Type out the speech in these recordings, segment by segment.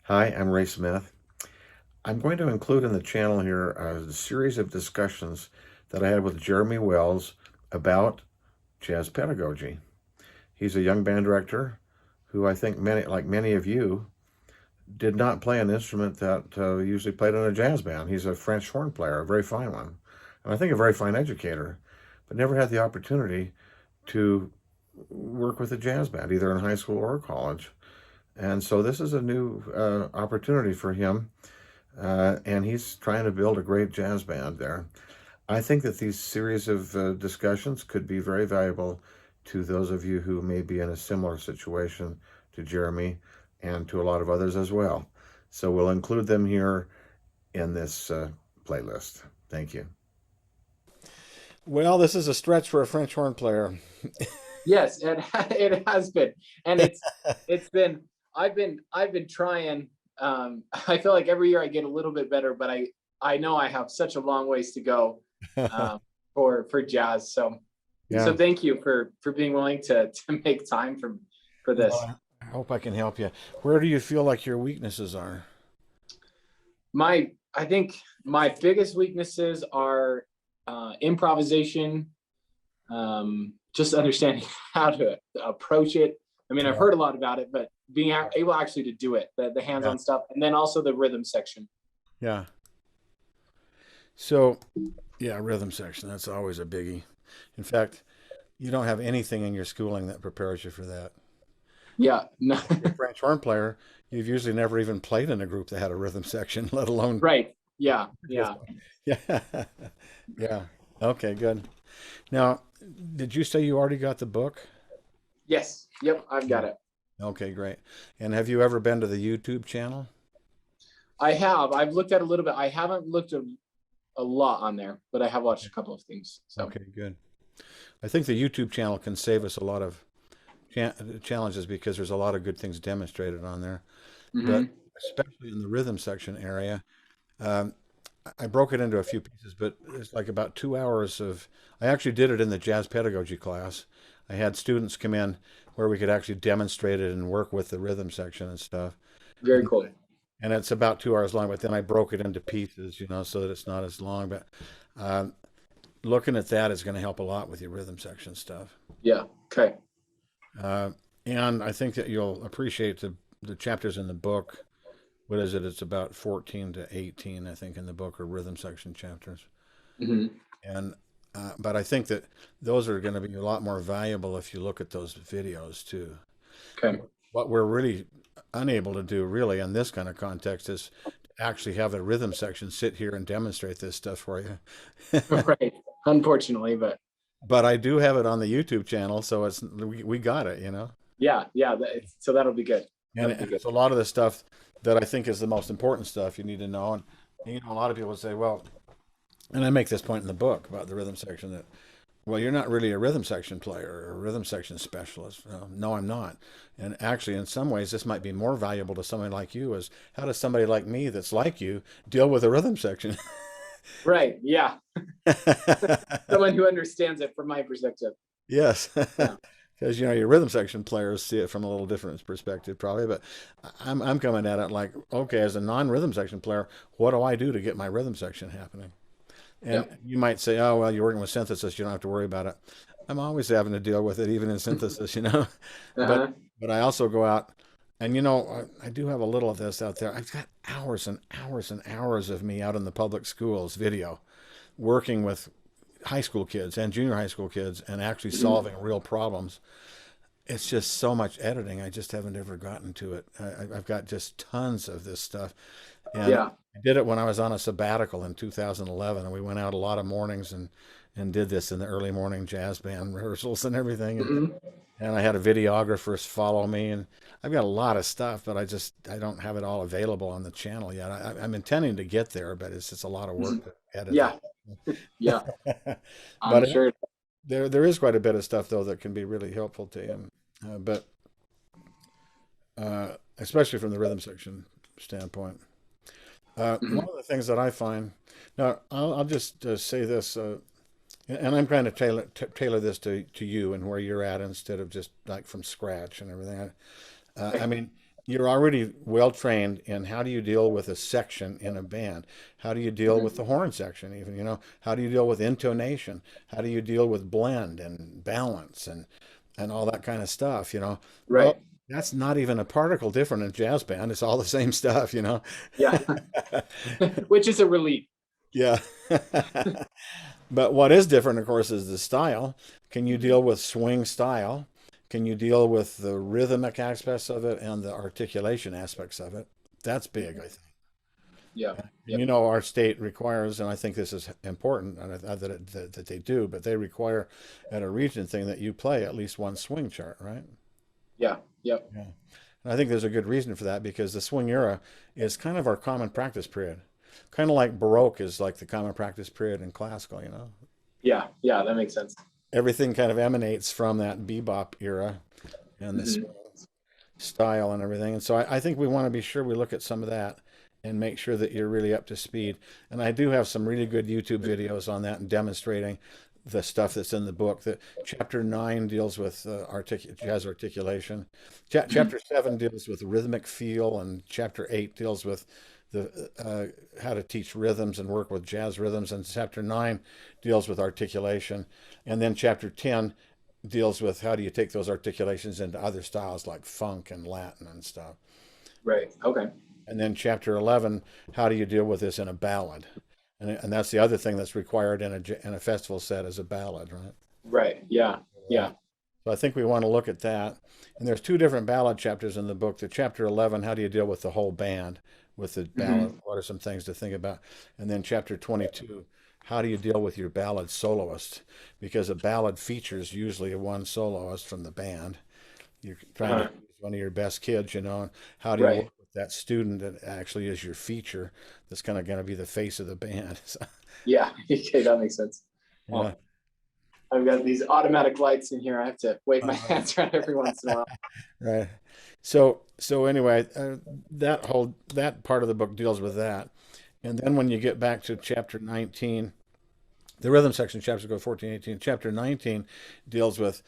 Hi, I'm Ray Smith. I'm going to include in the channel here a series of discussions that I had with Jeremy Wells about jazz pedagogy. He's a young band director who I think many, like many of you, did not play an instrument that usually played in a jazz band. He's a French horn player, a very fine one, and I think a very fine educator, but never had the opportunity to work with a jazz band, either in high school or college. And so this is a new opportunity for him, and he's trying to build a great jazz band there. I think that these series of discussions could be very valuable to those of you who may be in a similar situation to Jeremy and to a lot of others as well. So we'll include them here in this playlist. Thank you. Well, this is a stretch for a French horn player. Yes, it has been, and it's been. I've been trying. I feel like every year I get a little bit better, but I know I have such a long ways to go um, for jazz. So Yeah. thank you for being willing to make time for this. Well, I hope I can help you. Where do you feel like your weaknesses are? I think my biggest weaknesses are improvisation, just understanding how to approach it. I mean, I've Yeah. heard a lot about it, but being able actually to do it, the Yeah. hands-on stuff, and then also the rhythm section. Yeah. So, yeah, rhythm section, that's always a biggie. In fact, you don't have anything in your schooling that prepares you for that. Yeah, no, You're a French horn player, you've usually never even played in a group that had a rhythm section, let alone right. Yeah, just, yeah. yeah. Yeah. Okay, good. Now, did you say you already got the book? Yes. Yep, I've got it. Okay, great. And have you ever been to the YouTube channel? I have. I've looked at a little bit. I haven't looked a lot on there, but I have watched a couple of things. So Okay, good. I think the YouTube channel can save us a lot of challenges because there's a lot of good things demonstrated on there. But hmm especially in the rhythm section area, um, I broke it into a few pieces, but it's like about 2 hours of. I actually did it in the jazz pedagogy class. I had students come in where we could actually demonstrate it and work with the rhythm section and stuff. very And cool. and it's about 2 hours long, but then I broke it into pieces, so that it's not as long. But um, looking at that is going to help a lot with your rhythm section stuff. Yeah. Okay. Uh, and I think that you'll appreciate the chapters in the book. What is it? It's about 14 to 18, I think, in the book are rhythm section chapters. hmm And but I think that those are going to be a lot more valuable if you look at those videos too. Okay. What we're really unable to do, really, in this kind of context, is actually have a rhythm section sit here and demonstrate this stuff for you. Right. Unfortunately, but But I do have it on the YouTube channel, so we got it. yeah, yeah. So that'll be good. And That'll be good. it's a lot of the stuff that I think is the most important stuff you need to know. And a lot of people say, well, and I make this point in the book about the rhythm section that, well, you're not really a rhythm section player or a rhythm section specialist. No, I'm not. And actually, in some ways, this might be more valuable to somebody like you is how does somebody like me that's like you deal with a rhythm section? Right. Yeah. Someone who understands it from my perspective. Yes. Yeah. Because your rhythm section players see it from a little different perspective, probably. But I'm coming at it like, okay, as a non-rhythm section player, what do I do to get my rhythm section happening? And Yep. you might say, oh, well, you're working with synthesis, you don't have to worry about it. I'm always having to deal with it, even in synthesis. But Uh-huh. but I also go out and I do have a little of this out there. I've got hours and hours and hours of me out in the public schools video working with high school kids and junior high school kids and actually Mhm. solving real problems. It's just so much editing. I just haven't ever gotten to it. I've got just tons of this stuff. And Yeah. I did it when I was on a sabbatical in 2011, and we went out a lot of mornings and did this in the early morning jazz band rehearsals and everything. hmm And I had a videographer follow me, and I've got a lot of stuff, but I don't have it all available on the channel yet. I'm intending to get there, but it's just a lot of work to edit Yeah. Yeah. that. I'm But sure. there is quite a bit of stuff though that can be really helpful to you. But especially from the rhythm section standpoint. Mhm. One of the things that I find now, I'll just say this, and I'm trying to tailor this to you and where you're at instead of just like from scratch and everything. I Okay. mean, you're already well trained in how do you deal with a section in a band? How do you deal Mhm. with the horn section even, How do you deal with intonation? How do you deal with blend and balance and all that kind of stuff? Well, Right. that's not even a particle different in jazz band. It's all the same stuff. Yeah. Which is a relief. Yeah. But what is different, of course, is the style. Can you Mhm. deal with swing style? Can you deal with the rhythmic aspects of it and the articulation aspects of it? That's big, I Mhm. think. Yeah. And Yeah. our state requires, and I think this is important, and that they do, but they require at a region thing that you play at least one swing chart, right? Yeah. Yep. Yeah. And I think there's a good reason for that because the swing era is kind of our common practice period. Kind of like Baroque is like the common practice period in classical. Yeah. Yeah. That makes sense. Everything kind of emanates from that bebop era and the Hmm. swing style and everything. And so I think we want to be sure we look at some of that and make sure that you're really up to speed. And I do have some really good YouTube videos on that and demonstrating the stuff that's in the book. That chapter 9 deals with jazz articulation. Chapter 7 deals with rhythmic feel, and chapter 8 deals with the how to teach rhythms and work with jazz rhythms. And chapter 9 deals with articulation, and then chapter 10 deals with how do you take those articulations into other styles like funk and Latin and stuff. Right. Okay. And then chapter 11, how do you deal with this in a ballad? And that's the other thing that's required in a festival set is a ballad, right? Right. Yeah. Right. Yeah. So I think we want to look at that. And there's two different ballad chapters in the book. The chapter 11, how do you deal with the whole band with the ballad? Hmm. What are some things to think about? And then chapter 22, how do you deal with your ballad soloist? Because a ballad features usually one soloist from the band. You're trying to Uh-huh. choose one of your best kids. And how do you Right. work with that student that actually is your feature that's kind of going to be the face of the band? So, Yeah. Okay. That makes sense. yeah. Oh, I've got these automatic lights in here. I have to wave my Uh, hands around every once in a while. right. So anyway, that part of the book deals with that. And then when you get back to chapter 19, the rhythm section, chapters go 14, 18. Chapter 19 deals with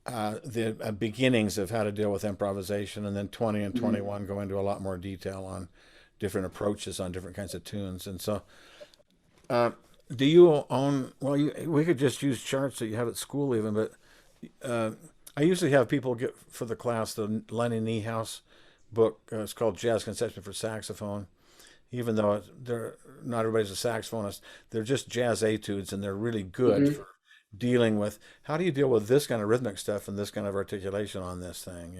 the beginnings of how to deal with improvisation, and then 20 and Mhm. 21 go into a lot more detail on different approaches on different kinds of tunes. And so, uh, do you own? Well, we could just use charts that you have at school, even. But uh, I usually have people get for the class the Lenny Niehaus book. It's called Jazz Conception for Saxophone. Even though they're not everybody's a saxophonist, they're just jazz etudes, and they're really good Mhm. for dealing with how do you deal with this kind of rhythmic stuff and this kind of articulation on this thing.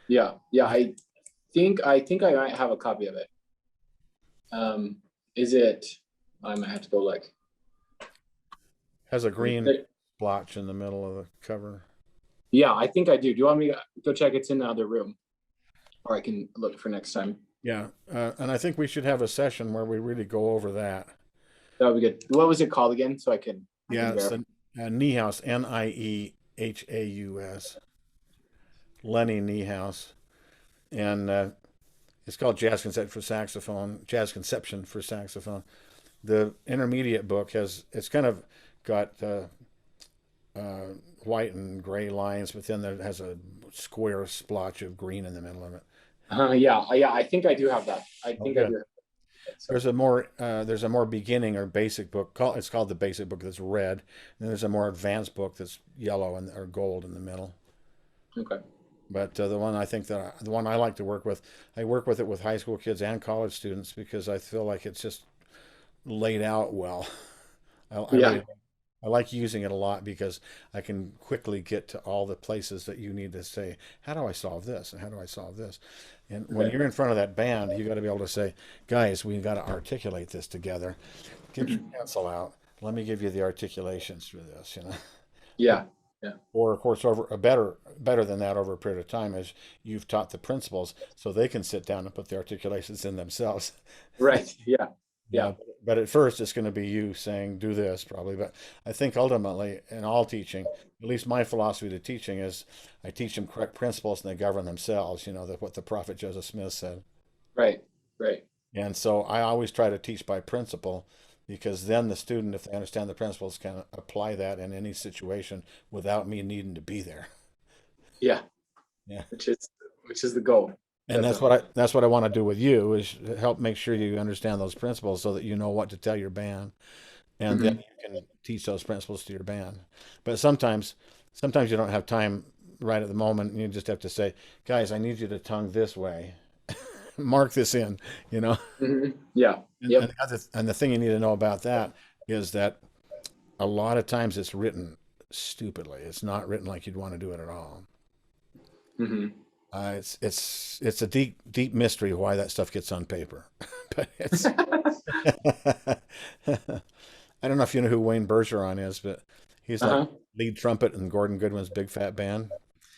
Yeah. Yeah. It I think I might have a copy of it. Um, is it? I might have to go look. has a green splotch in the middle of the cover. Yeah, I think I do. Do you want me to go check? It's in the other room, or I can look for next time. Yeah, and I think we should have a session where we really go over that. That would be good. What was it called again? So I Yeah, can it's verify. the Niehaus, Niehaus, Lenny Niehaus, and it's called Jazz Conception for Saxophone. The intermediate book it's kind of got uh, white and gray lines, but then it has a square splotch of green in the middle of it. Yeah, yeah. I think I do have that. I Oh, think I do good. have it. So There's a more beginning or basic book. It's called the basic book that's red. And then there's a more advanced book that's yellow and or gold in the middle. okay. But the one I like to work with, I work with it with high school kids and college students because I feel like it's just laid out well. I Yeah. really I like using it a lot because I can quickly get to all the places that you need to say, how do I solve this? And how do I solve this? And when Okay. you're in front of that band, you got to be able to say, guys, we've got to articulate this together. Get your pencil out. Let me give you the articulations for this. Yeah. Yeah. Or of course, over a better than that over a period of time is you've taught the principles so they can sit down and put the articulations in themselves. Right. Yeah. Yeah, Yeah. but at first it's going to be you saying, do this probably. But I think ultimately in all teaching, at least my philosophy to teaching is I teach them correct principles and they govern themselves, what the prophet Joseph Smith said. Right. Right. And so I always try to teach by principle because then the student, if they understand the principles, can apply that in any situation without me needing to be there. Yeah. Yeah. Which is the goal. And that's what I want to do with you is help make sure you understand those principles so that you know what to tell your band, and then Mhm. you can teach those principles to your band. But sometimes you don't have time right at the moment, and you just have to say, guys, I need you to tongue this way. Mark this in, you know. Mhm. Yeah. And, Yep. and the thing you need to know about that is that a lot of times it's written stupidly. It's not written like you'd want to do it at all. Mhm. It's a deep mystery why that stuff gets on paper, but it's I don't know if you know who Wayne Bergeron is, but he's like Uh-huh. lead trumpet in Gordon Goodwin's Big Fat Band.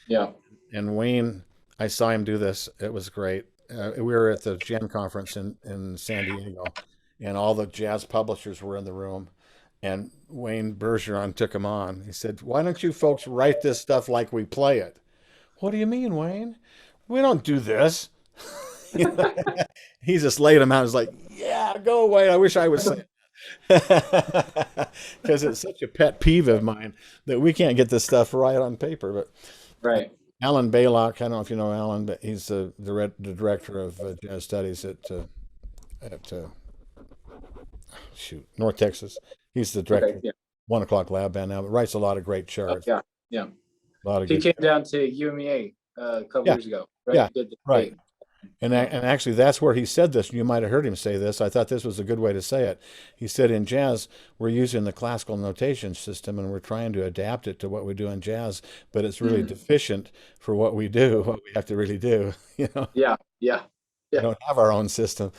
Yeah. And Wayne, I saw him do this. It was great. We were at the Gen Conference in San Diego, and all the jazz publishers were in the room. And Wayne Bergeron took him on. He said, "Why don't you folks write this stuff like we play it?" What do you mean, Wayne? We don't do this. You know, he just laid him out. He's like, "Yeah, go away. I wish I was saying." Because it's such a pet peeve of mine that we can't get this stuff right on paper. But Right. Alan Baylock, I don't know if you know Alan, but he's the director of jazz studies at North Texas. He's the Okay. director of Yeah. 1 O'Clock Lab Band now, but writes a lot of great Oh, charts, yeah. Yeah. a lot of He good. came down to UMEA a couple Yeah, years ago, right? yeah, Did the right. debate. Yeah. And actually, that's where he said this. You might have heard him say this. I thought this was a good way to say it. He said, in jazz, we're using the classical notation system and we're trying to adapt it to what we do in jazz, but it's really Mhm. deficient for what we do, what we have to really do. You know, Yeah. Yeah. we Yeah. don't have our own system.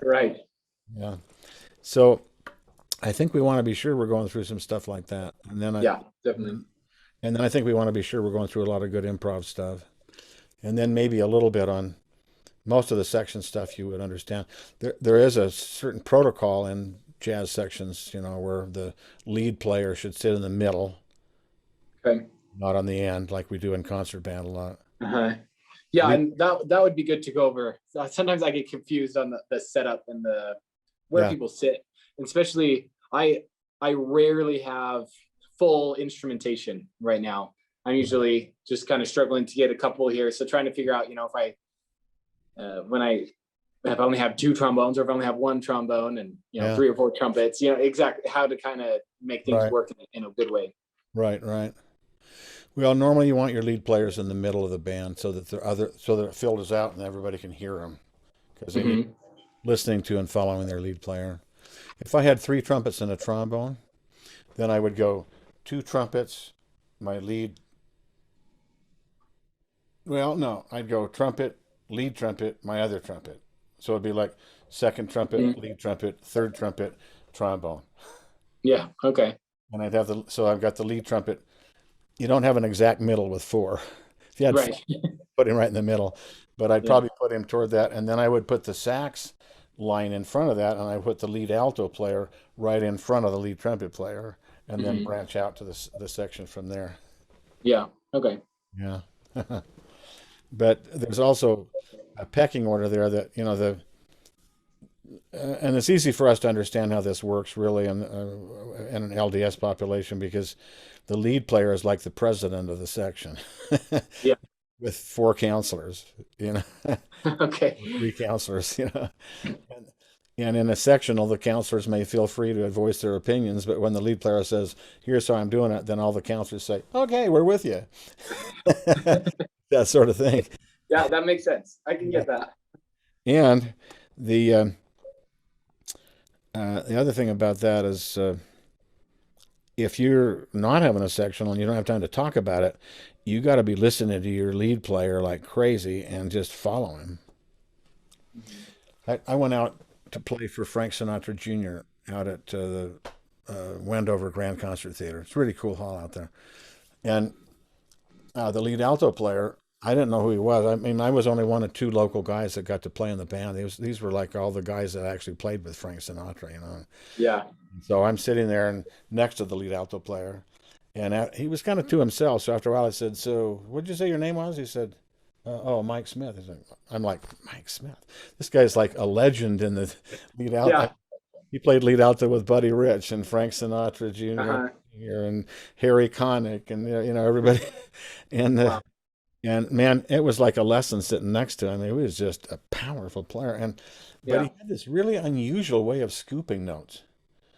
Right. Yeah. So I think we want to be sure we're going through some stuff like that. Yeah. And Definitely. then, and then I think we want to be sure we're going through a lot of good improv stuff. And then maybe a little bit on most of the section stuff you would understand. There is a certain protocol in jazz sections, you know, where the lead player should sit in the middle, Okay. not on the end, like we do in concert band a lot. Uh-huh. Yeah, Lead, and that would be good to go over. Sometimes I get confused on the setup and the where yeah, people sit. And especially I rarely have full instrumentation right now. I'm usually just kind of struggling to get a couple here. So trying to figure out, if I when I if I only have two trombones or if I only have one trombone and yeah, three or four trumpets, exactly how to kind of make things right, work in a good way. right. Well, normally you want your lead players in the middle of the band so that it filters out and everybody can hear them because they need Hmm. listening to and following their lead player. If I had three trumpets and a trombone, then I would go two trumpets, my lead. Well, no, I'd go trumpet, lead trumpet, my other trumpet. So it'd be like second trumpet, Hmm. lead trumpet, third trumpet, trombone. Yeah. Okay. And so I've got the lead trumpet. You don't have an exact middle with four. If you had four, Right. put him right in the middle, but I'd Yeah. probably put him toward that. And then I would put the sax line in front of that, and I put the lead alto player right in front of the lead trumpet player, and then Hmm. branch out to the section from there. Yeah. Okay. Yeah. But there's also a pecking order there that, and it's easy for us to understand how this works really in an LDS population because the lead player is like the president of the section Yeah. with four counselors, Okay. or three counselors, And, and in a sectional, the counselors may feel free to voice their opinions, but when the lead player says, "Here's how I'm doing it," then all the counselors say, "Okay, we're with you." That sort of thing. Yeah, that makes sense. I can get that. And the the other thing about that is if you're not having a sectional and you don't have time to talk about it, you got to be listening to your lead player like crazy and just follow him. Mhm. I went out to play for Frank Sinatra Jr. out at the Wendover Grand Concert Theater. It's a really cool hall out there. And the lead alto player, I didn't know who he was. I mean, I was only one of two local guys that got to play in the band. These were like all the guys that actually played with Frank Sinatra. Yeah. So I'm sitting there and next to the lead alto player, and he was kind of to himself. So after a while, I said, "So, what'd you say your name was?" He said, "Oh, Mike Smith." I'm like, "Mike Smith? This guy's like a legend in the lead Yeah. alto." He played lead alto with Buddy Rich and Frank Sinatra Jr. Uh-huh. and Harry Connick and everybody. And Wow. And man, it was like a lesson sitting next to him. He was just a powerful player, but Yeah. he had this really unusual way of scooping notes.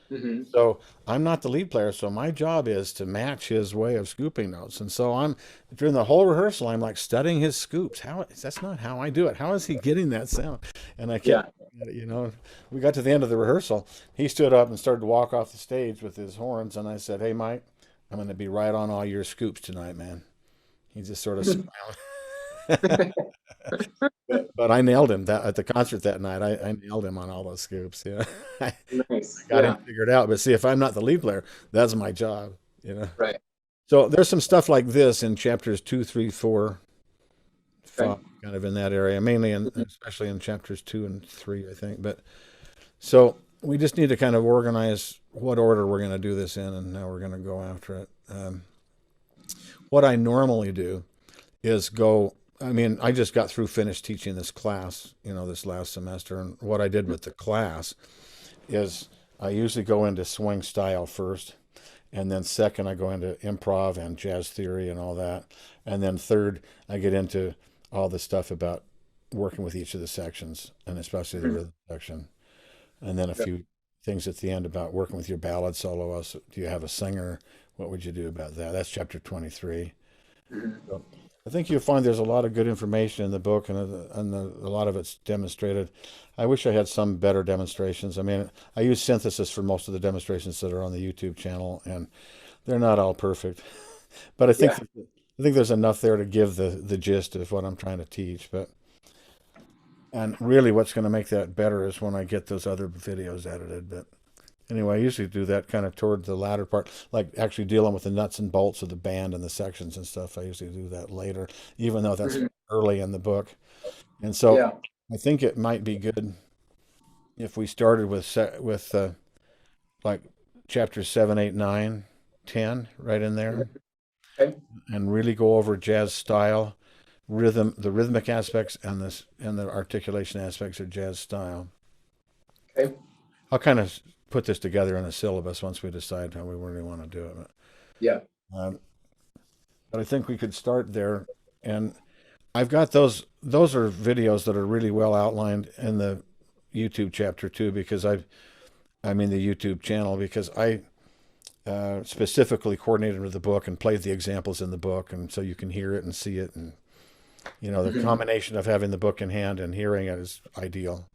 Hmm. So I'm not the lead player, so my job is to match his way of scooping notes. And so I'm during the whole rehearsal, I'm like studying his scoops. How that's not how I do it. How is he getting that sound? And I kept, Yeah. we got to the end of the rehearsal. He stood up and started to walk off the stage with his horns, and I said, "Hey, Mike, I'm going to be right on all your scoops tonight, man." He just sort of smiled. But I nailed him that at the concert that night. I nailed him on all those scoops. Yeah, I Nice. got him Yeah. figured out. But see, if I'm not the lead player, that's my job. You know. Right. So there's some stuff like this in chapters 2, 3, 4, Okay. 5, kind of in that area, mainly in especially in chapters 2 and 3, I think. But so we just need to kind of organize what order we're going to do this in and how we're going to go after it. What I normally do is go. I mean, I just got through finished teaching this class, this last semester, and what I did with the class is I usually go into swing style first, and then second I go into improv and jazz theory and all that, and then third I get into all the stuff about working with each of the sections, and especially the Mhm. rhythm section, and then a Yep. few things at the end about working with your ballad soloist. Do you have a singer? What would you do about that? That's chapter 23. Mhm. So I think you'll find there's a lot of good information in the book, a lot of it's demonstrated. I wish I had some better demonstrations. I mean, I use synthesis for most of the demonstrations that are on the YouTube channel, and they're not all perfect. But Yeah. I think there's enough there to give the gist of what I'm trying to teach. And really, what's going to make that better is when I get those other videos edited. But anyway, I usually do that kind of toward the latter part, like actually dealing with the nuts and bolts of the band and the sections and stuff. I usually do that later, even though that's Mhm. early in the book. And so Yeah. I think it might be good if we started with like chapters 7, 8, 9, 10 right in there, Okay. and really go over jazz style, the rhythmic aspects, and the articulation aspects of jazz style. Okay. I'll kind of put this together in a syllabus once we decide how we really want to do it. Yeah. Um, but I think we could start there. And I've got those are videos that are really well outlined in the YouTube chapter too, because I mean the YouTube channel, because I specifically coordinated with the book and played the examples in the book, and so you can hear it and see it, and the Mhm. combination of having the book in hand and hearing it is ideal.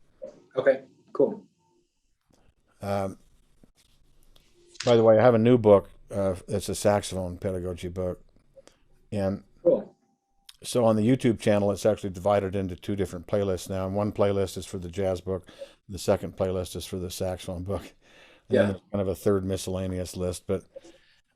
Okay. Cool. Um, by the way, I have a new book. It's a saxophone pedagogy book, and Cool. so on the YouTube channel, it's actually divided into two different playlists now. And one playlist is for the jazz book, the second playlist is for the saxophone book, and then Yeah. there's kind of a third miscellaneous list. But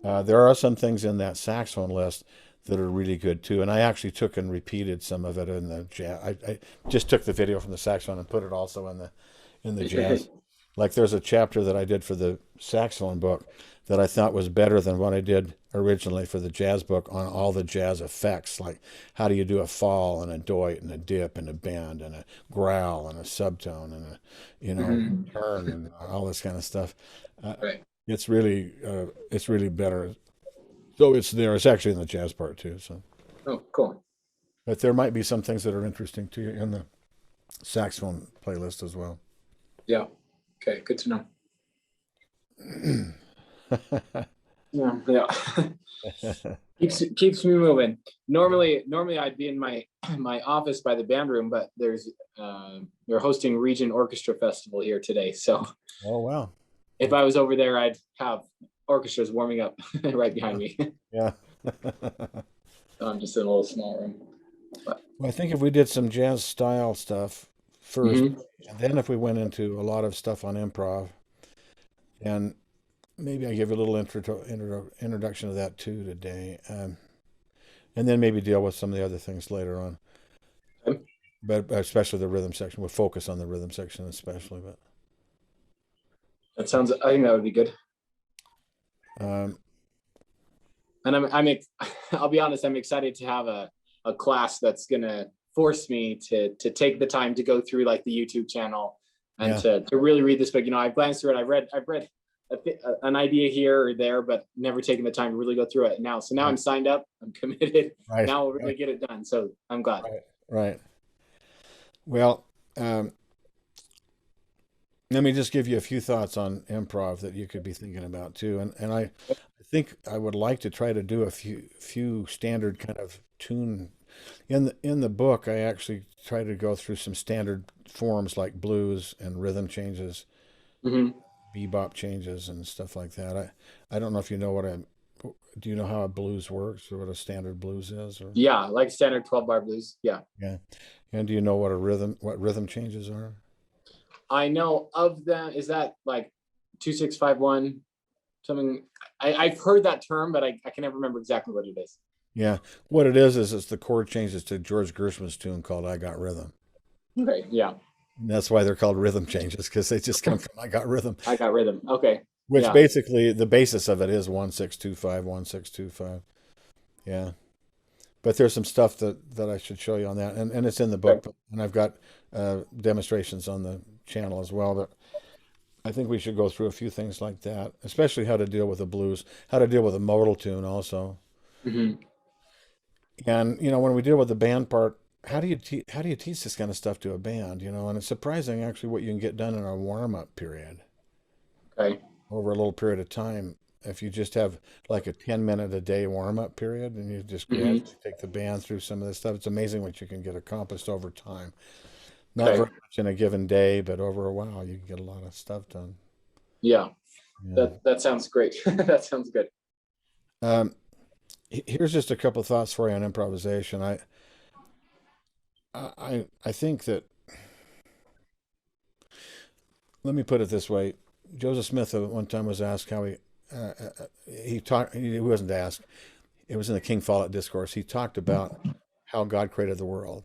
there are some things in that saxophone list that are really good too. And I actually took and repeated some of it in the jazz. I just took the video from the saxophone and put it also in the jazz. Like there's a chapter that I did for the saxophone book that I thought was better than what I did originally for the jazz book on all the jazz effects, like how do you do a fall and a doit and a dip and a bend and a growl and a subtone and a Mhm. turn and all this kind of stuff. Uh, Right. it's really better. So it's there. It's actually in the jazz part too. So, Oh, cool. but there might be some things that are interesting to you in the saxophone playlist as well. Yeah. Okay. Good to know. Yeah. Yeah. Keeps me moving. Normally I'd be in my my office by the band room, but they're hosting Region Orchestra Festival here today. So Oh wow. if I was over there, I'd have orchestras warming up right behind me. Yeah. So I'm just in a little small room. But Well, I think if we did some jazz style stuff first, mhm. and then if we went into a lot of stuff on improv, and maybe I give a little introduction to that too today, and then maybe deal with some of the other things later on. But especially the rhythm section, we'll focus on the rhythm section especially. That sounds. I think that would be good. But And I'll be honest. I'm excited to have a class that's gonna force me to take the time to go through like the YouTube channel and yeah, to really read this book. I've glanced through it. I've read an idea here or there, but never taken the time to really go through it now. So now I'm signed up, I'm committed. Right. Now we'll really get it done. So I'm glad. Right. Well, let me just give you a few thoughts on improv that you could be thinking about too. And I think I would like to try to do a few standard kind of tune. In the book, I actually try to go through some standard forms like blues and rhythm changes, Hmm. bebop changes, and stuff like that. I don't know if you know do you know how a blues works or what a standard blues is? Or Yeah, like standard 12-bar blues. Yeah. yeah, and do you know what rhythm changes are? I know of them. Is that like 2-6-5-1 something? I've heard that term, but I can never remember exactly what it is. Yeah, what it is it's the chord changes to George Gershwin's tune called "I Got Rhythm." Okay. Yeah. And that's why they're called rhythm changes because they just come from "I Got Rhythm," I got rhythm. Okay. which Yeah. basically the basis of it is 1-6-2-5, 1-6-2-5. Yeah, but there's some stuff that I should show you on that, and it's in the Okay. book, and I've got demonstrations on the channel as well. But I think we should go through a few things like that, especially how to deal with the blues, how to deal with a modal tune also. Hmm. And when we deal with the band part, how do you teach this kind of stuff to a band? And it's surprising actually what you can get done in a warm up period Okay. over a little period of time. If you just have like a 10-minute a day warm up period and you just Hmm. gradually take the band through some of this stuff, it's amazing what you can get accomplished over time. Not Okay. very much in a given day, but over a while you can get a lot of stuff done. Yeah. Yeah. That sounds great. That sounds good. Um, Here's just a couple thoughts for you on improvisation. I think that, let me put it this way. Joseph Smith one time was asked how he talked, he wasn't asked, it was in the King Follett discourse. He talked about how God created the world.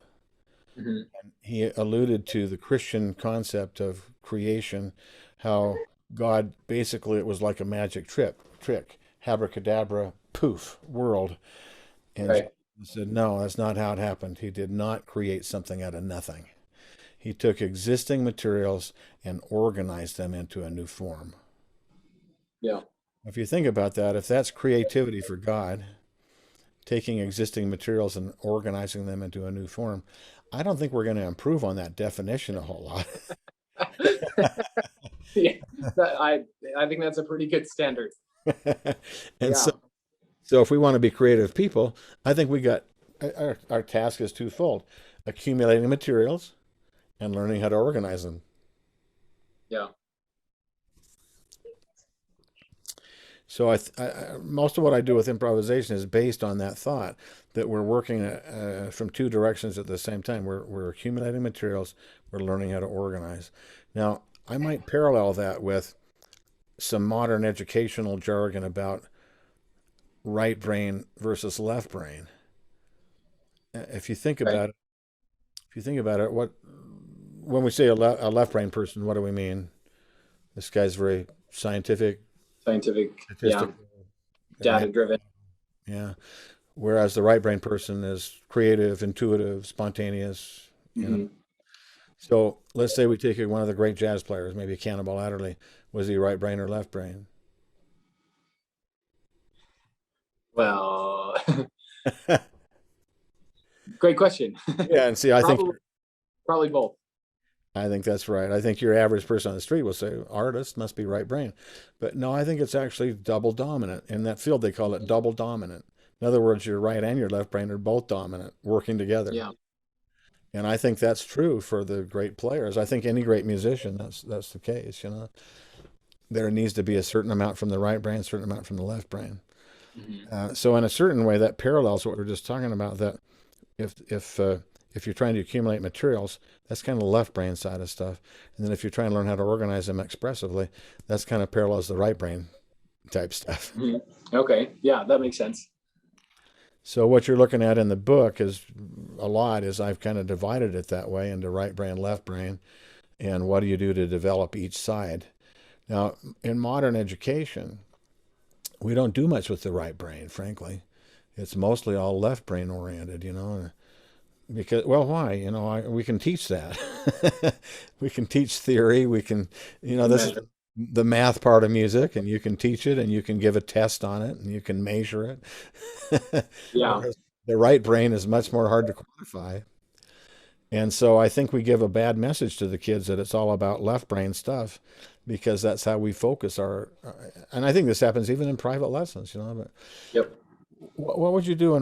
Hmm. He alluded to the Christian concept of creation, how God basically it was like a magic trick, abracadabra, poof, world. And Okay. Jesus said, no, that's not how it happened. He did not create something out of nothing. He took existing materials and organized them into a new form. Yeah. If you think about that, if that's creativity for God, taking existing materials and organizing them into a new form, I don't think we're going to improve on that definition a whole lot. Yeah. I think that's a pretty good standard. And Yeah. so if we want to be creative people, I think our task is twofold: accumulating materials and learning how to organize them. Yeah. So most of what I do with improvisation is based on that thought that we're working from two directions at the same time. We're accumulating materials, we're learning how to organize. Now, I might parallel that with some modern educational jargon about right brain versus left brain. If you think Okay. about it, what when we say a left brain person, what do we mean? This guy's very scientific, Scientific. Yeah. statistical, Data driven. yeah. Whereas the right brain person is creative, intuitive, spontaneous. Hmm. So let's say we take one of the great jazz players, maybe Cannonball Adderley. Was he right brain or left brain? Well, great question. Yeah, and see, I think Probably both. I think that's right. I think your average person on the street will say artist must be right brain, but no, I think it's actually double dominant. In that field, they call it double dominant. In other words, your right and your left brain are both dominant, working together. Yeah. And I think that's true for the great players. I think any great musician, that's the case. There needs to be a certain amount from the right brain, a certain amount from the left brain. Hmm. So in a certain way, that parallels what we were just talking about. That if you're trying to accumulate materials, that's kind of the left brain side of stuff. And then if you're trying to learn how to organize them expressively, that's kind of parallels the right brain type stuff. Hmm. Okay. Yeah, that makes sense. So what you're looking at in the book is I've kind of divided it that way into right brain, left brain, and what do you do to develop each side. Now, in modern education, we don't do much with the right brain, frankly. It's mostly all left brain oriented, because, well, why? We can teach that. We can teach theory. We can, And this is measure. the math part of music, and you can teach it, and you can give a test on it, and you can measure it. Yeah. Whereas the right brain is much more hard to quantify. And so I think we give a bad message to the kids that it's all about left brain stuff because that's how we focus and I think this happens even in private lessons, but Yep. what would you do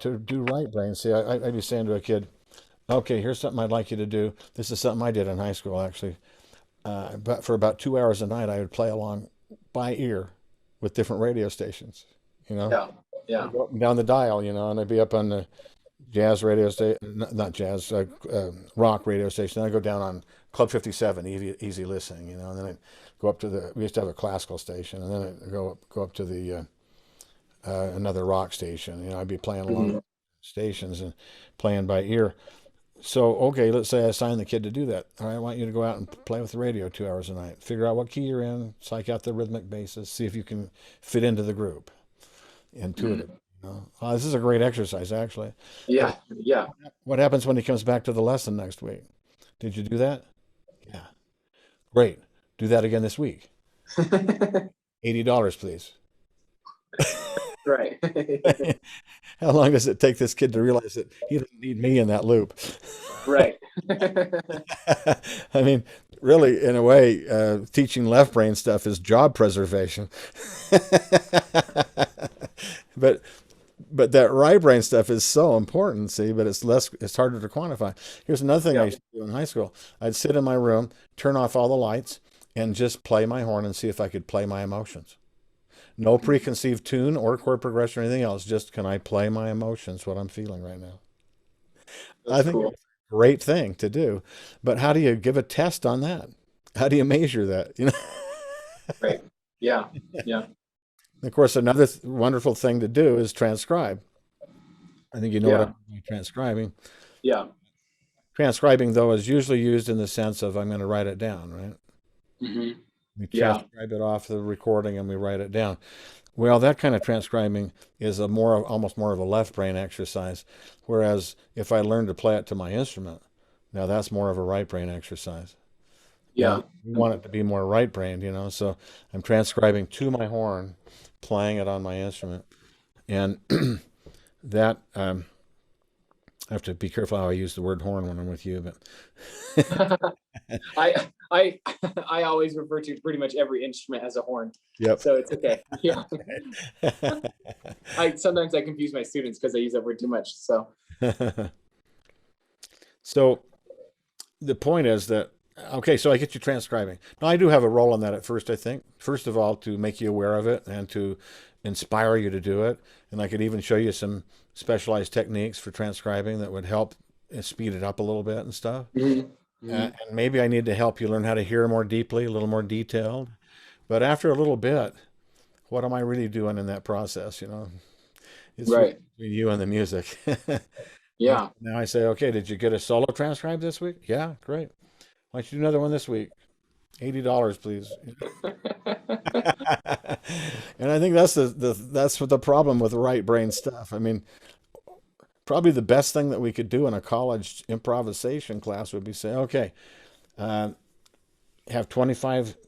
to do right brain? See, I'd be saying to a kid, okay, here's something I'd like you to do. This is something I did in high school, actually. But for about 2 hours a night, I would play along by ear with different radio stations, you know, Yeah. Yeah. I'd go up and down the dial, and I'd be up on the jazz radio station, not jazz, rock radio station. Then I go down on Club 57, easy listening, and then I go up to we used to have a classical station, and then I go up to the another rock station. I'd be playing along stations and playing by ear. So, okay, let's say I assign the kid to do that. All right, I want you to go out and play with the radio 2 hours a night. Figure out what key you're in, psych out the rhythmic basis, see if you can fit into the group. Intuitive. This is a great exercise, actually. Yeah. Yeah. What happens when he comes back to the lesson next week? Did you do that? Yeah. Great. Do that again this week. $80, please. Right. How long does it take this kid to realize that he doesn't need me in that loop? Right. I mean, really, in a way, teaching left brain stuff is job preservation. But that right brain stuff is so important, see, but it's harder to quantify. Here's another thing I used to do in high school. I'd sit in my room, turn off all the lights, and just play my horn and see if I could play my emotions. No preconceived tune or chord progression or anything else. Just, can I play my emotions, what I'm feeling right now? I think Cool. it's a great thing to do. But how do you give a test on that? How do you measure that? Right. Yeah. Yeah. Of course, another wonderful thing to do is transcribe. I think you know what I Yeah. mean by transcribing. Yeah. Transcribing, though, is usually used in the sense of I'm going to write it down, right? Hmm. We Yeah. transcribe it off the recording and we write it down. Well, that kind of transcribing is almost more of a left brain exercise, whereas if I learn to play it to my instrument, now that's more of a right brain exercise. Yeah. Now, we want it to be more right brained, so I'm transcribing to my horn, playing it on my instrument. And that, I have to be careful how I use the word horn when I'm with you, but I I I always refer to pretty much every instrument as a horn, yep. so it's okay. Yeah. I sometimes I confuse my students because I use that word too much. So So the point is that, okay, so I get you transcribing. Now, I do have a role in that at first, I think. First of all, to make you aware of it and to inspire you to do it. And I could even show you some specialized techniques for transcribing that would help speed it up a little bit and stuff. Mhm. And maybe I need to help you learn how to hear more deeply, a little more detailed. But after a little bit, what am I really doing in that process? It's really Right. between you and the music. Yeah. Now I say, okay, did you get a solo transcribe this week? Yeah, great. Why don't you do another one this week? $80, please. And I think that's what the problem with right brain stuff. I mean, probably the best thing that we could do in a college improvisation class would be say, okay, uh, have 25.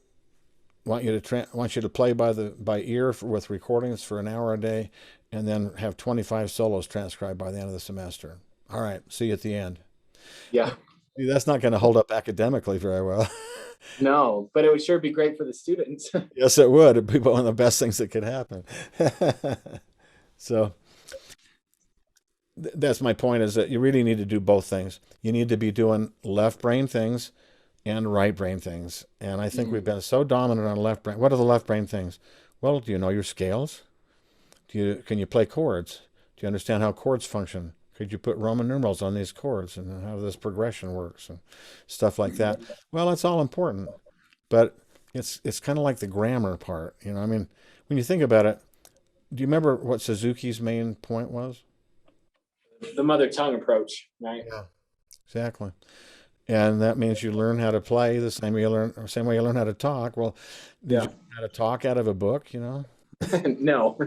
Want you to play by ear with recordings for an hour a day, and then have 25 solos transcribed by the end of the semester. All right, see you at the end. Yeah. See, that's not going to hold up academically very well. No, but it would sure be great for the students. Yes, it would. It'd be one of the best things that could happen. So that's my point, is that you really need to do both things. You need to be doing left brain things and right brain things. And I think we've been so dominant on left brain. What are the left brain things? Well, do you know your scales? Can you play chords? Do you understand how chords function? Could you put Roman numerals on these chords and how this progression works and stuff like that? Well, that's all important, but it's kind of like the grammar part. I mean, when you think about it, do you remember what Suzuki's main point was? The mother tongue approach, right? Yeah, exactly. And that means you learn how to play the same way you learn how to talk. Well, did you Yeah. learn how to talk out of a book? No.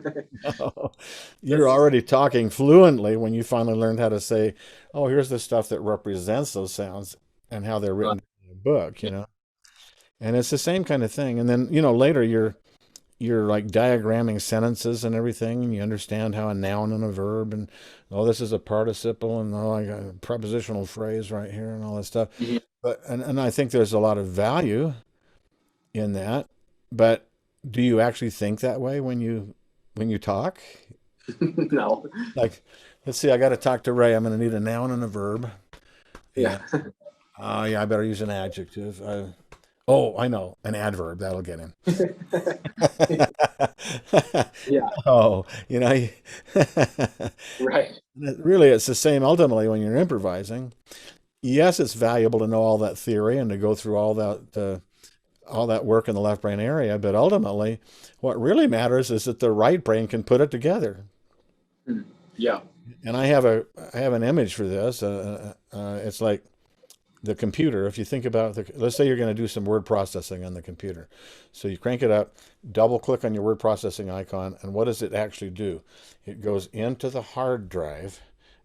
You're already talking fluently when you finally learned how to say, oh, here's the stuff that represents those sounds and how they're written in a book. And it's the same kind of thing. And then, later you're like diagramming sentences and everything, and you understand how a noun and a verb, and oh, this is a participle, and oh, I got a prepositional phrase right here, and all that stuff. Mhm. But and I think there's a lot of value in that. But do you actually think that way when you talk? No. Like, let's see, I got to talk to Ray. I'm going to need a noun and a verb. Yeah. Yeah. Oh, yeah, I better use an adjective. Oh, I know, an adverb. That'll get him. Yeah. Oh, Right. really, it's the same ultimately when you're improvising. Yes, it's valuable to know all that theory and to go through all that work in the left brain area, but ultimately, what really matters is that the right brain can put it together. Mm. Yeah. And I have an image for this. It's like the computer. If you think about let's say you're going to do some word processing on the computer, so you crank it up, double click on your word processing icon, and what does it actually do? It goes into the hard drive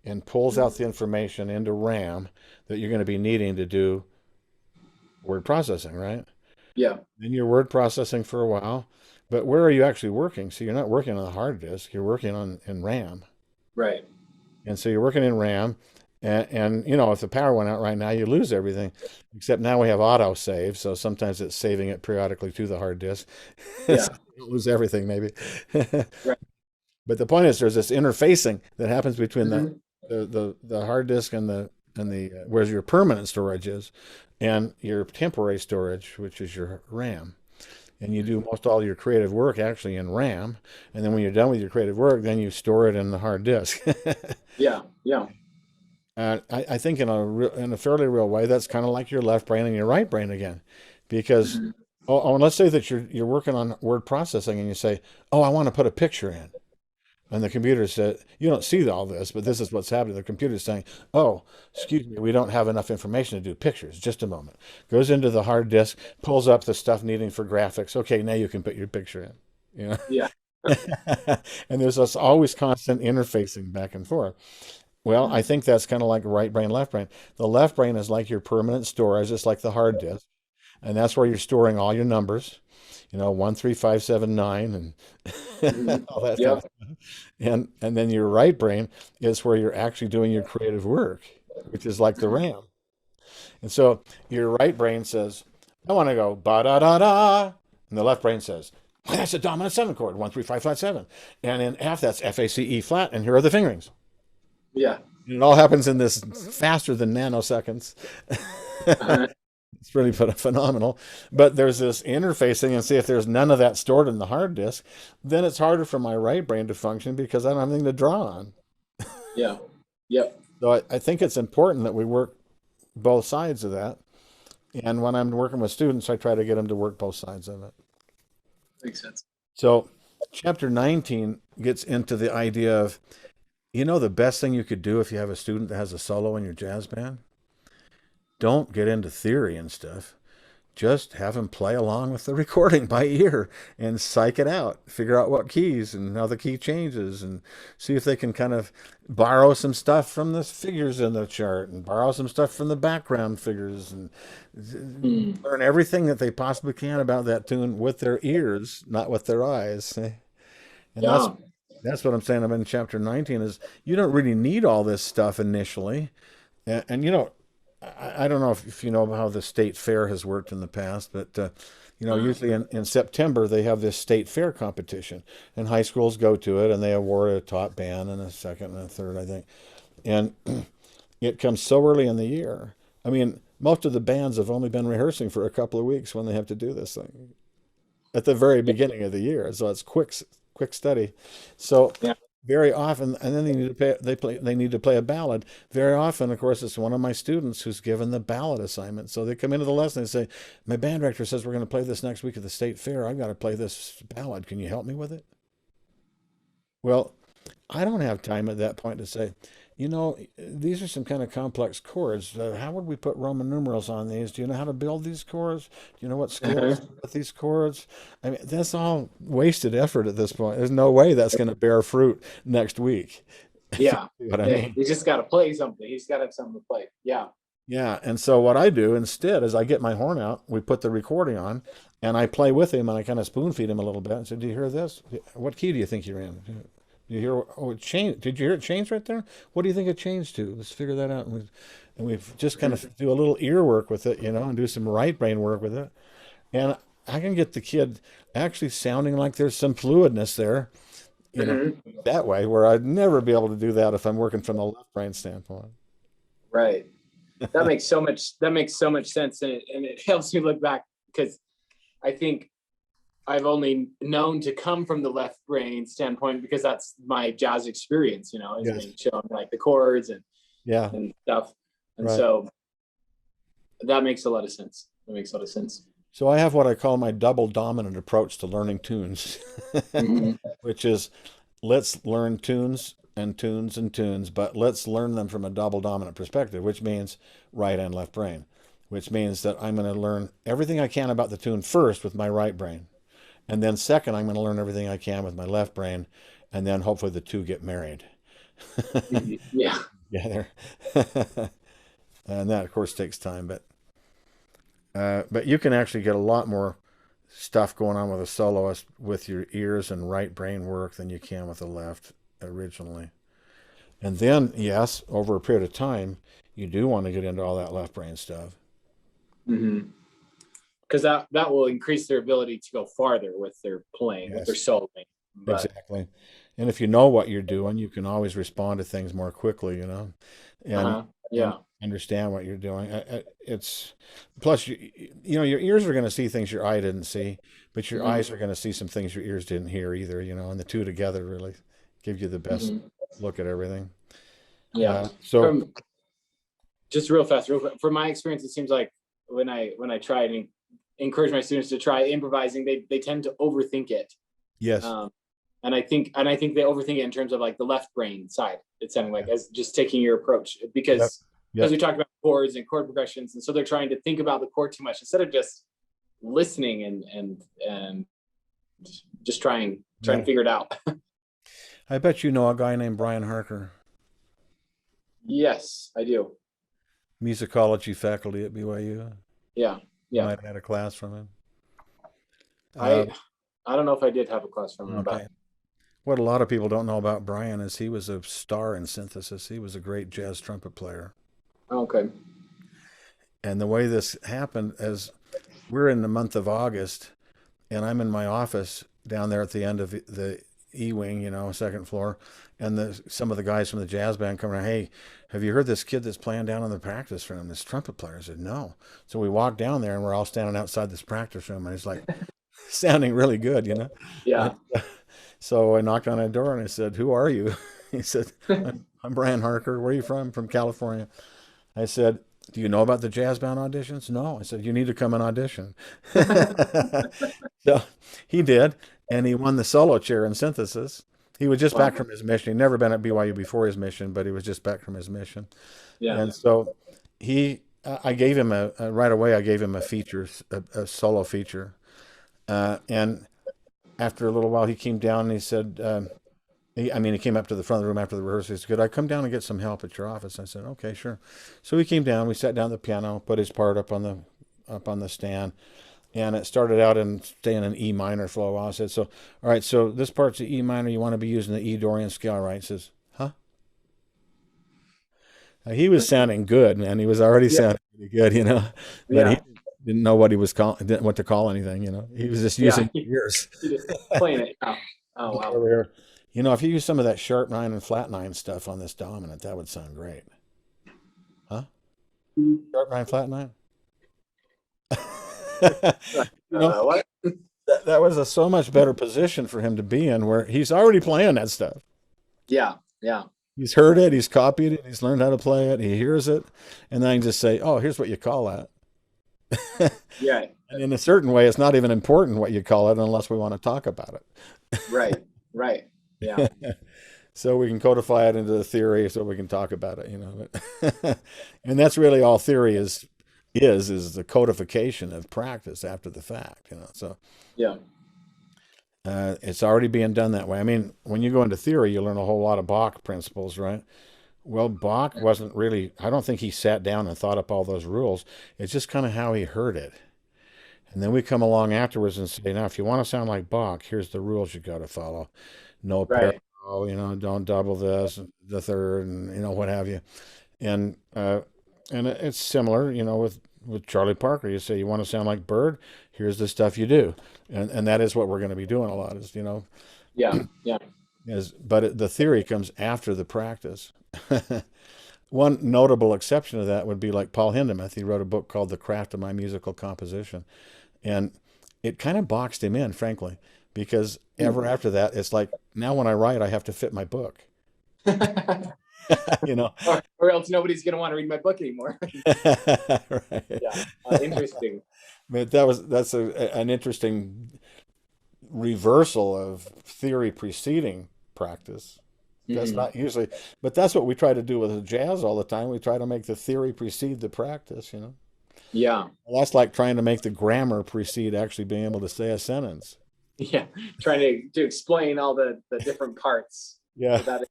and pulls out the information into RAM that you're going to be needing to do word processing, right? Yeah. Then you're word processing for a while, but where are you actually working? So you're not working on the hard disk, you're working in RAM. Right. And so you're working in RAM, and if the power went out right now, you lose everything. Except now we have auto save, so sometimes it's saving it periodically to the hard disk. Yeah. So you don't lose everything, maybe. Right. But the point is, there's this interfacing that happens between Mhm. the hard disk and the where your permanent storage is, and your temporary storage, which is your RAM. And you do most all your creative work actually in RAM, and then when you're done with your creative work, then you store it in the hard disk. Yeah. Yeah. I think in a fairly real way, that's kind of like your left brain and your right brain again, because Mhm. and let's say that you're working on word processing and you say, oh, I want to put a picture in. And the computer said, you don't see all this, but this is what's happening. The computer's saying, oh, excuse me, we don't have enough information to do pictures. Just a moment. Goes into the hard disk, pulls up the stuff needing for graphics. Okay, now you can put your picture in. Yeah. And there's this always constant interfacing back and forth. Well, I Mhm. think that's kind of like right brain, left brain. The left brain is like your permanent storage, just like the hard disk. And that's where you're storing all your numbers, 13579 and Mhm. all that kind of Yep. stuff. And then your right brain is where you're actually doing your creative work, which is like the Mhm. RAM. And so your right brain says, I want to go ba da da da. And the left brain says, well, that's a dominant seven chord, 135 flat seven. And in F, that's F A C E flat. And here are the fingerings. Yeah. And it all happens in this faster than nanoseconds. Uh-huh. It's really phenomenal. But there's this interfacing, and see if there's none of that stored in the hard disk, then it's harder for my right brain to function because I don't have anything to draw on. Yeah. Yep. So I think it's important that we work both sides of that. And when I'm working with students, I try to get them to work both sides of it. Makes sense. So chapter 19 gets into the idea of, the best thing you could do if you have a student that has a solo in your jazz band? Don't get into theory and stuff. Just have them play along with the recording by ear and psych it out. Figure out what keys and how the key changes, and see if they can kind of borrow some stuff from the figures in the chart and borrow some stuff from the background figures and Mm. learn everything that they possibly can about that tune with their ears, not with their eyes. And that's Yeah. that's what I'm saying. I'm in chapter 19 is you don't really need all this stuff initially. And I don't know if you know how the state fair has worked in the past, but usually in September they have this state fair competition, and high schools go to it, and they award a top band and a second and a third, I think. And it comes so early in the year. I mean, most of the bands have only been rehearsing for a couple of weeks when they have to do this thing at the very Yeah. beginning of the year. So it's quick study. So Yeah. very often, and then they need to play a ballad. Very often, of course, it's one of my students who's given the ballad assignment. So they come into the lesson and say, my band director says we're going to play this next week at the state fair. I've got to play this ballad. Can you help me with it? Well, I don't have time at that point to say, these are some kind of complex chords. How would we put Roman numerals on these? Do you know how to build these chords? Do you know what scales Uh-huh. with these chords? I mean, that's all wasted effort at this point. There's no way that's going to bear fruit next week. If you Yeah. see what I Yeah. mean? You just got to play something. He's got to have something to play. Yeah. Yeah, and so what I do instead is I get my horn out, we put the recording on, and I play with him, and I kind of spoon feed him a little bit. I said, "Do you hear this? What key do you think you're in? Do you hear? Oh, it changed. Did you hear it change right there? What do you think it changed to? Let's figure that out." And we've just kind of do a little ear work with it, and do some right brain work with it, and I can get the kid actually sounding like there's some fluidness there, you know, Mhm. that way, where I'd never be able to do that if I'm working from the left brain standpoint. Right. That makes so much sense, and it helps me look back because I think I've only known to come from the left brain standpoint because that's my jazz experience, is Yes. being shown like the chords and Yeah. and stuff. And Right. so that makes a lot of sense. That makes a lot of sense. So I have what I call my double dominant approach to learning tunes, Mhm. which is let's learn tunes and tunes and tunes, but let's learn them from a double dominant perspective, which means right and left brain, which means that I'm going to learn everything I can about the tune first with my right brain. And then second, I'm going to learn everything I can with my left brain. And then hopefully the two get married. Mhm. Yeah. Yeah, and that of course takes time, but you can actually get a lot more stuff going on with a soloist with your ears and right brain work than you can with the left originally. And then, yes, over a period of time, you do want to get into all that left brain stuff. Mhm. Because that will increase their ability to go farther with their playing, with their Yes, soloing. But exactly. And if you know what you're doing, you can always respond to things more quickly, and and yeah. understand what you're doing. It's plus your ears are going to see things your eye didn't see, but your Mhm. eyes are going to see some things your ears didn't hear either, and the two together really give you the best Mhm. look at everything. Yeah. So From just real fast, from my experience, it seems like when I try and encourage my students to try improvising, they tend to overthink it. yes, Um, and I think they overthink it in terms of like the left brain side. It's sounding like as just taking your approach yep, because yep, we talked about chords and chord progressions, and so they're trying to think about the chord too much instead of just listening and just trying to yeah. figure it out. I bet you know a guy named Brian Harker, Yes, I do. musicology faculty at BYU. Yeah, You yeah. might have had a class from him. I Uh, I don't know if I did have a class from him, okay. but What a lot of people don't know about Brian is he was a star in synthesis. He was a great jazz trumpet player. okay. And the way this happened is we're in the month of August, and I'm in my office down there at the end of the E wing, second floor, and some of the guys from the jazz band come around. Hey, have you heard this kid that's playing down in the practice room? This trumpet player. I said no. So we walk down there, and we're all standing outside this practice room, and he's like sounding really good. Yeah. And so I knocked on a door and I said, "Who are you?" He said, "I'm Brian Harker. Where are you from?" "From California." I said, "Do you know about the jazz band auditions?" "No." I said, "You need to come and audition." So he did, and he won the solo chair in synthesis. He was just back Wow. from his mission. He'd never been at BYU before his mission, but he was just back from his mission. Yeah. And so I gave him right away. I gave him a solo feature, and after a little while, he came down and he said, he came up to the front of the room after the rehearsal. He said, "Could I come down and get some help at your office?" I said, "Okay, sure." So he came down. We sat down at the piano, put his part up on the stand, and it started out in staying in E minor for a while. I said, "So, all right, so this part's the E minor. You want to be using the E Dorian scale, right?" He says, "Huh?" He was sounding good, man. He was already Yeah. sounding pretty good. But he Yeah. didn't know what he was calling, didn't what to call anything. He was just Yeah. using his ears. You just playing it. Oh, oh wow. Over here. If you use some of that sharp nine and flat nine stuff on this dominant, that would sound great. Huh? Sharp nine, flat nine? you know, What? that was a so much better position for him to be in where he's already playing that stuff. Yeah. Yeah. He's heard it, he's copied it, he's learned how to play it, he hears it, and then I can just say, "Oh, here's what you call that." Yeah. And in a certain way, it's not even important what you call it unless we want to talk about Right. Right. Yeah. it. So we can codify it into the theory so we can talk about it. And that's really all theory is the codification of practice after the fact. So Yeah. it's already being done that way. I mean, when you go into theory, you learn a whole lot of Bach principles, right? Well, Bach wasn't really, I don't think he sat down and thought up all those rules. It's just kind of how he heard it. And then we come along afterwards and say, now, if you want to sound like Bach, here's the rules you got to follow. No Right. parallel, don't double this, the third, and what have you. And it's similar, with Charlie Parker. You say you want to sound like Bird, here's the stuff you do, and that is what we're going to be doing a lot. Yeah. Yeah. The theory comes after the practice. One notable exception to that would be like Paul Hindemith. He wrote a book called The Craft of My Musical Composition, and it kind of boxed him in, frankly, because ever after that, it's like now when I write, I have to fit my book. you know. Or else nobody's going to want to read my book anymore. Right. Yeah. Interesting. But that's an interesting reversal of theory preceding practice. That's not usually, but that's what we try to do with the jazz all the time. We try to make the theory precede the practice, Yeah. Well, that's like trying to make the grammar precede actually being able to say a sentence. Yeah. Trying to explain all the different parts. Yeah. Without it.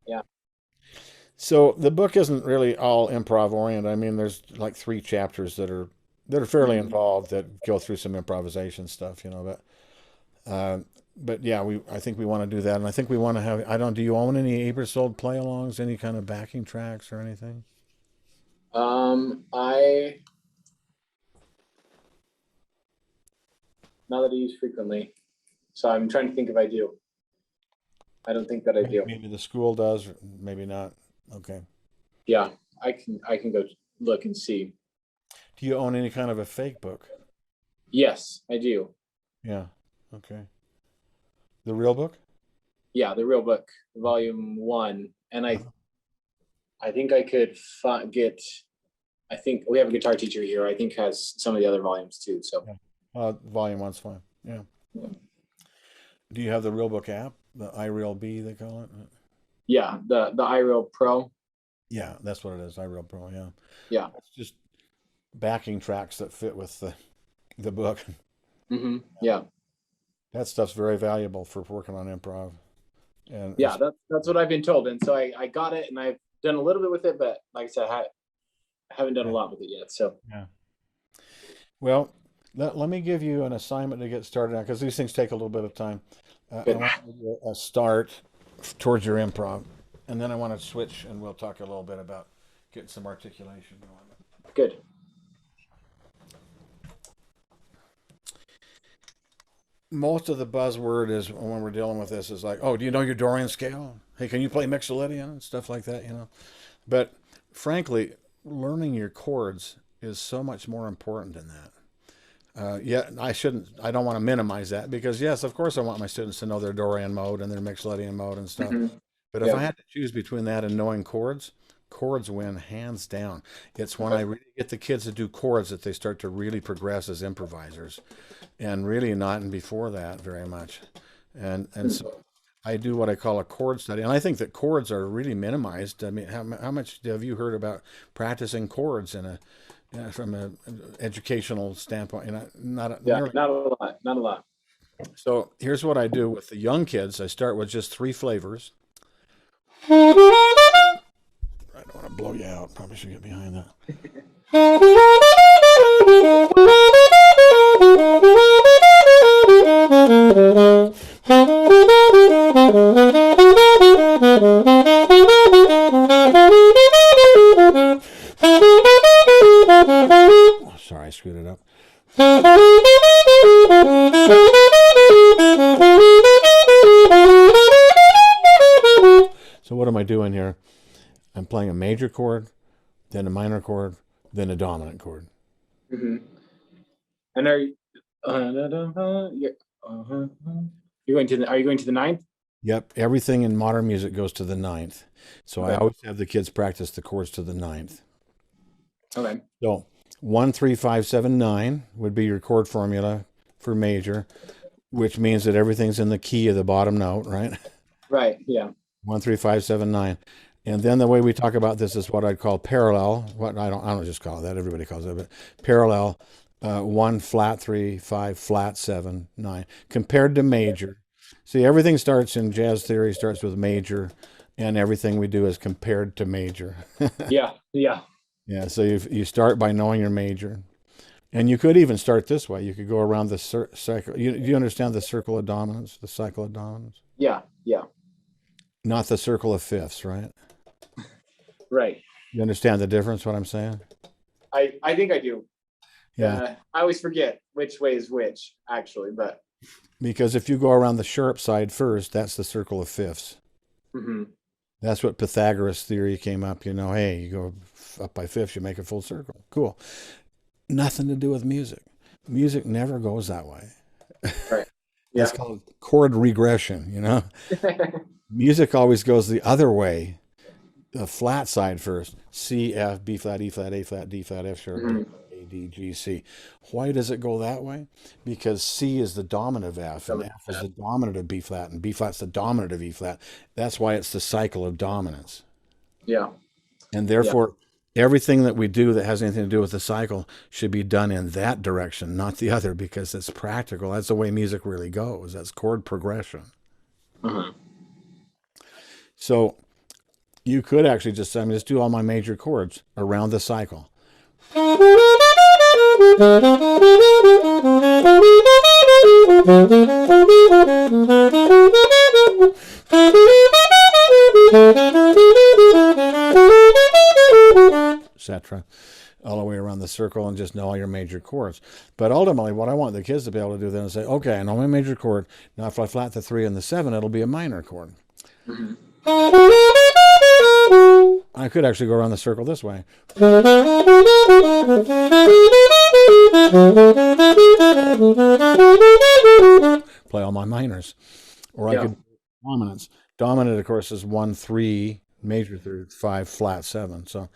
Yeah. So the book isn't really all improv oriented. I mean, there's like 3 chapters that are fairly involved that go through some improvisation stuff, but yeah, I think we want to do that, and I think we want to have. Do you own any Aebersold play-alongs, any kind of backing tracks or anything? I not that I use frequently, so I'm trying to think if I do. I don't think that I do. Maybe the school does, or maybe not. Okay. Yeah, I can go look and see. Do you own any kind of a fake book? Yes, I do. Yeah. Okay. The real book? Yeah, the real book, volume 1, and I think I could get. I think we have a guitar teacher here. I think has some of the other volumes too. So, volume 1's fine. Yeah. Do you have the real book app, the iRealB they call it? Yeah, the iReal Pro. Yeah, that's what it is. iReal Pro. Yeah. Yeah. It's just backing tracks that fit with the book. Yeah. That stuff's very valuable for working on improv. And yeah, that's what I've been told. And so I got it, and I've done a little bit with it, but like I said, I haven't done a lot with it yet. So yeah. Well, let me give you an assignment to get started on, because these things take a little bit of time. I want to give you a start towards your improv, and then I want to switch, and we'll talk a little bit about getting some articulation going. Good. Most of the buzzword is when we're dealing with this is like, oh, do you know your Dorian scale? Hey, can you play Mixolydian and stuff like that, But frankly, learning your chords is so much more important than that. Yeah, I don't want to minimize that, because yes, of course I want my students to know their Dorian mode and their Mixolydian mode and stuff. But if I had to choose between that and knowing chords win hands down. It's when I really get the kids to do chords that they start to really progress as improvisers, and really not and before that very much. And so I do what I call a chord study, and I think that chords are really minimized. I mean, how much have you heard about practicing chords from an educational standpoint? Not a lot. So here's what I do with the young kids. I start with just 3 flavors. I don't want to blow you out. Probably should get behind that. Oh, sorry, I screwed it up. So what am I doing here? I'm playing a major chord, then a minor chord, then a dominant chord. And are you going to the 9th? Yep, everything in modern music goes to the 9th. So I always have the kids practice the chords to the 9th. Okay. So 1, 3, 5, 7, 9 would be your chord formula for major, which means that everything's in the key of the bottom note, right? Right. Yeah. 1, 3, 5, 7, 9. And then the way we talk about this is what I'd call parallel. What I don't just call it that. Everybody calls it, but parallel. 1 flat 3, 5 flat 7, 9. Compared to major. See, everything starts in jazz theory starts with major, and everything we do is compared to major. Yeah. Yeah. Yeah, so you start by knowing your major. And you could even start this way. You could go around the cycle. You understand the circle of dominance, the cycle of dominance? Yeah. Yeah. Not the circle of fifths, right? Right. You understand the difference, what I'm saying? I think I do. Yeah. I always forget which way is which, actually, but. Because if you go around the sharp side first, that's the circle of fifths. Mm-hmm. That's what Pythagoras theory came up. Hey, you go up by fifths, you make a full circle. Cool. Nothing to do with music. Music never goes that way. Right. That's called chord regression, Music always goes the other way. The flat side first. C, F, B flat, E flat, A flat, D flat, F sharp, Mhm. A, D, G, C. Why does it go that way? Because C is the dominant of F, and F is the dominant of B flat, and B flat's the dominant of E flat. That's why it's the cycle of dominance. Yeah. And therefore, everything that we do that has anything to do with the cycle should be done in that direction, not the other, because it's practical. That's the way music really goes. That's chord progression. Uh-huh. So you could actually just do all my major chords around the cycle. Etc. All the way around the circle, and just know all your major chords. But ultimately, what I want the kids to be able to do then is say, okay, I know my major chord. Now, if I flat the 3 and the 7, it'll be a minor chord. Mm-hmm. I could actually go around the circle this way. Play all my minors. Or I could dominance. Dominant, of course, is 1, 3, major 3, 5, flat 7. So.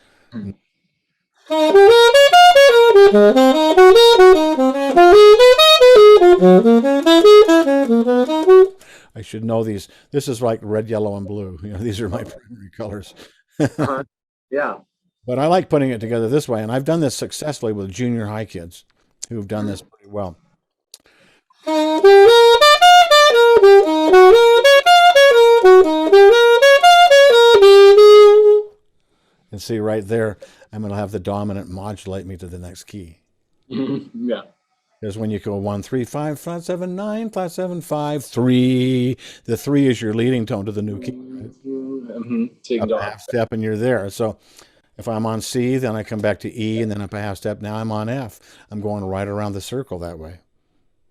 I should know these. This is like red, yellow, and blue. These are my primary colors. Uh-huh. Yeah. But I like putting it together this way, and I've done this successfully with junior high kids who've done this pretty well. And see right there, I'm going to have the dominant modulate me to the next key. Mm-hmm. Yeah. Because when you go 1, 3, 5, flat 7, 9, flat 7, 5, 3, the 3 is your leading tone to the new key. Right? Mm-hmm. So Up a half step and you're there. So if I'm on C, then I come back to E, and then up a half step, now I'm on F. I'm going right around the circle that way.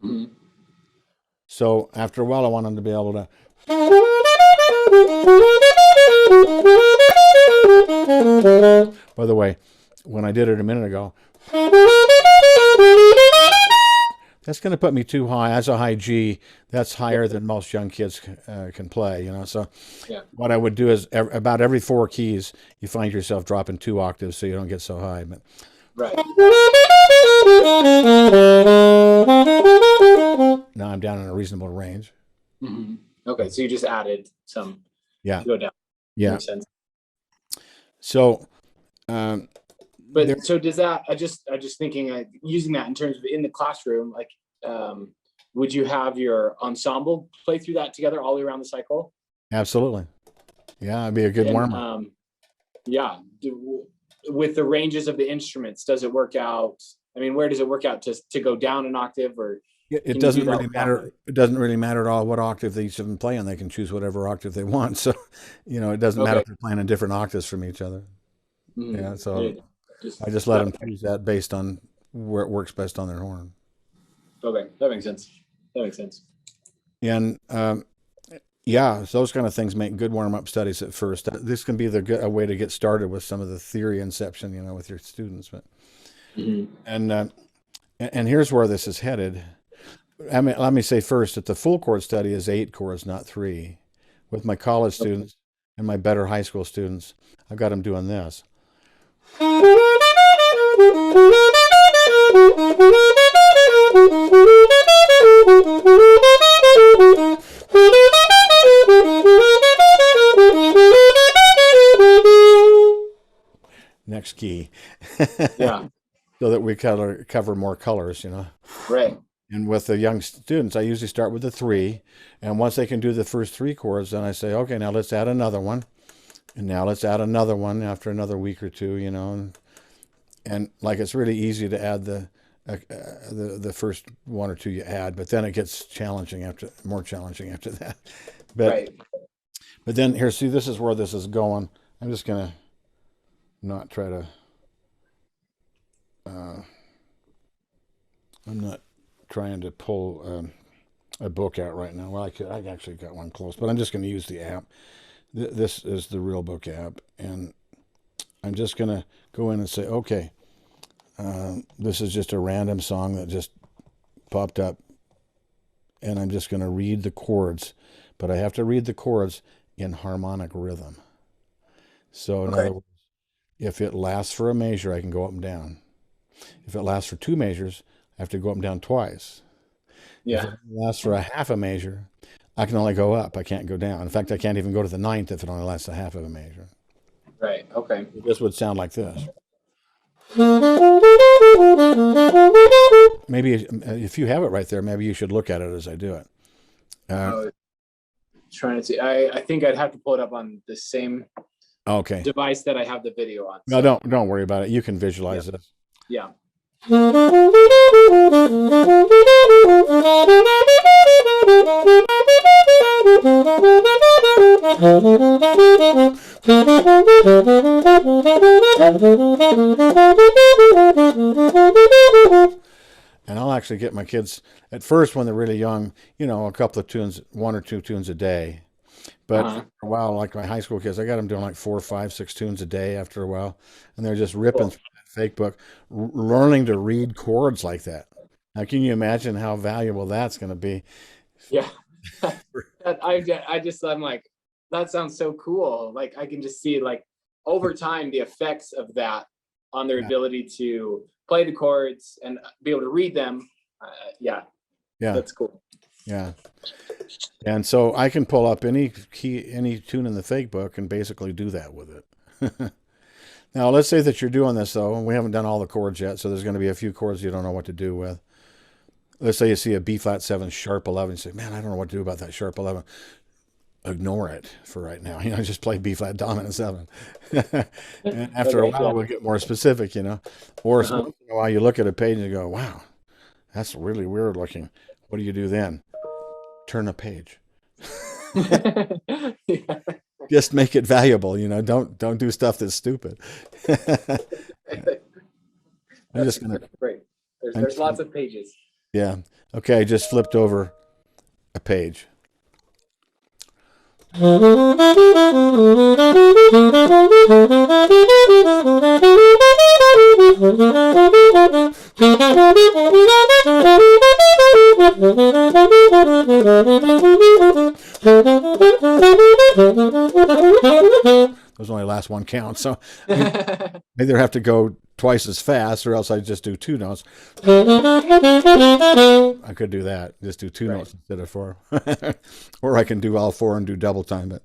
Mm-hmm. So after a while, I want them to be able to. By the way, when I did it a minute ago, that's going to put me too high. That's a high G. That's higher than most young kids can play, So what I would do is about every 4 keys, you find yourself dropping 2 octaves so you don't get so high. But right. Now I'm down in a reasonable range. Mm-hmm. Okay, so you just added some. Yeah. To go down. Yeah. Makes sense. So. But so does that? I just thinking using that in terms of in the classroom, like, would you have your ensemble play through that together all the way around the cycle? Absolutely. Yeah, it'd be a good warm up. Yeah. With the ranges of the instruments, does it work out? I mean, where does it work out to go down an octave, or it doesn't really matter. It doesn't really matter at all what octave they each of them play on. They can choose whatever octave they want. So, it doesn't matter if they're playing in different octaves from each other. Mm-hmm. Yeah. So I just let them choose that based on where it works best on their horn. Okay, that makes sense. And so those kind of things make good warm-up studies at first. This can be a way to get started with some of the theory inception, with your students. But and here's where this is headed. I mean, let me say first that the full chord study is 8 chords, not 3. With my college students and my better high school students, I've got them doing this. Next key. Yeah. So that we cover more colors, Right. And with the young students, I usually start with the 3. And once they can do the first 3 chords, then I say, okay, now let's add another one. And now let's add another one after another week or two, and like it's really easy to add the first one or two you add, but then it gets more challenging after that. But Right. but then here, see, this is where this is going. I'm just gonna not try to. I'm not trying to pull a book out right now. Well, I actually got one close, but I'm just going to use the app. This is the Real Book app, and I'm just going to go in and say, okay, this is just a random song that just popped up, and I'm just going to read the chords, but I have to read the chords in harmonic rhythm. So in other words, if it lasts for a measure, I can go up and down. If it lasts for two measures, I have to go up and down twice. If it lasts for a half a measure, I can only go up. I can't go down. In fact, I can't even go to the ninth if it only lasts a half of a measure. Right. Okay. This would sound like this. Maybe if you have it right there, maybe you should look at it as I do it. Trying to see. I think I'd have to pull it up on the same device that I have the video on. No, don't worry about it. You can visualize it. Yeah. And I'll actually get my kids at first when they're really young, a couple of tunes, one or two tunes a day. But for a while, like my high school kids, I got them doing like 4, 5, 6 tunes a day after a while. And they're just ripping through that fake book, learning to read chords like that. Now, can you imagine how valuable that's going to be? Yeah. I'm like, that sounds so cool. Like I can just see like over time, the effects of that on their ability to play the chords and be able to read them. Yeah. That's cool. Yeah. And so I can pull up any tune in the fake book and basically do that with it. Now, let's say that you're doing this, though, and we haven't done all the chords yet, so there's going to be a few chords you don't know what to do with. Let's say you see a B-flat 7 sharp 11. You say, man, I don't know what to do about that sharp 11. Ignore it for right now. Just play B-flat dominant 7. And after a while, we'll get more specific, Or once in a while, you look at a page and you go, wow, that's really weird looking. What do you do then? Turn a page. Just make it valuable, don't do stuff that's stupid. I'm just gonna great. There's lots of pages. Yeah. Okay, I just flipped over a page. Those only last one count, so I either have to go twice as fast or else I just do 2 notes. I could do that, just do 2 notes instead of 4. Or I can do all 4 and do double time. But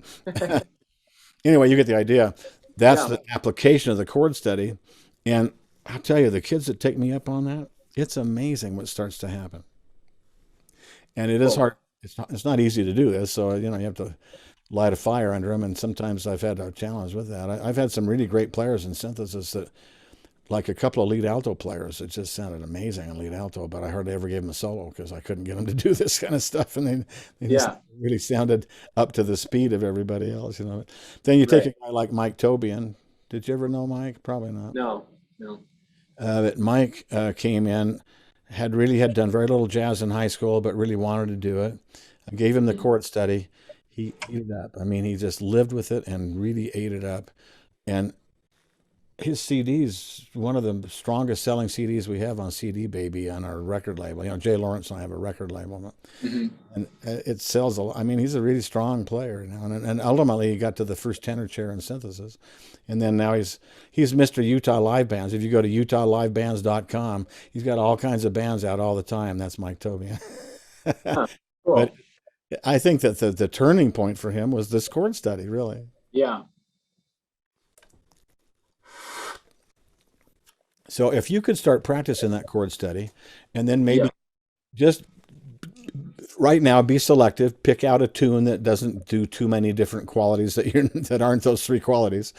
anyway, you get the idea. That's the application of the chord study. And I'll tell you, the kids that take me up on that, it's amazing what starts to happen. And it is hard. It's not easy to do this. So, you have to light a fire under them. And sometimes I've had a challenge with that. I've had some really great players in synthesis that, like a couple of lead alto players, it just sounded amazing in lead alto, but I hardly ever gave them a solo because I couldn't get them to do this kind of stuff. And they just really sounded up to the speed of everybody else, Then you take a guy like Mike Tobian. Did you ever know Mike? Probably not. No. That Mike came in, had done very little jazz in high school, but really wanted to do it. I gave him the chord study. He ate it up. I mean, he just lived with it and really ate it up. And his CDs, one of the strongest selling CDs we have on CD Baby on our record label. Jay Lawrence and I have a record label. And it sells a lot. I mean, he's a really strong player now. And ultimately, he got to the first tenor chair in synthesis. And then now he's Mr. Utah Live Bands. If you go to utahlivebands.com, he's got all kinds of bands out all the time. That's Mike Tobian. Cool. But I think that the turning point for him was this chord study, really. Yeah. So if you could start practicing that chord study and then maybe just right now, be selective. Pick out a tune that doesn't do too many different qualities that aren't those three qualities,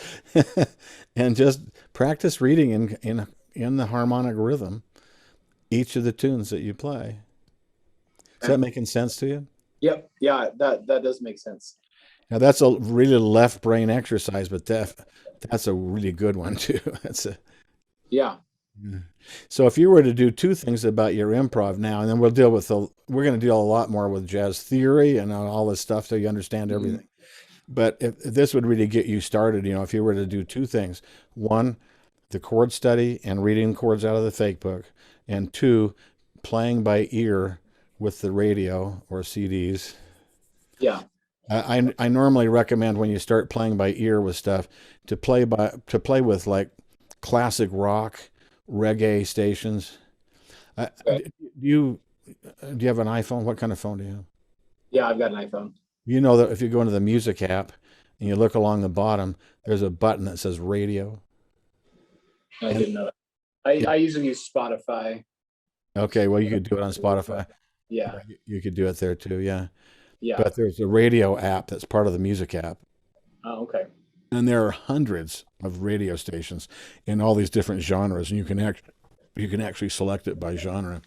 and just practice reading in the harmonic rhythm each of the tunes that you play. Is that making sense to you? Yep. Yeah, that does make sense. Now that's a really left brain exercise, but that's a really good one too. That's a Yeah. So if you were to do two things about your improv now, and then we're going to deal a lot more with jazz theory and all this stuff so you understand everything. But if this would really get you started, if you were to do two things: one, the chord study and reading chords out of the fake book, and two, playing by ear with the radio or CDs. Yeah. I normally recommend when you start playing by ear with stuff to play with like classic rock, reggae stations. Okay. Do you have an iPhone? What kind of phone do you have? Yeah, I've got an iPhone. You know that if you go into the music app and you look along the bottom, there's a button that says radio. I didn't know that. I usually use Spotify. Okay, well, you could do it on Spotify. Yeah. You could do it there too, yeah. Yeah. But there's a radio app that's part of the music app. Oh, okay. And there are hundreds of radio stations in all these different genres, and you can actually select it by genre.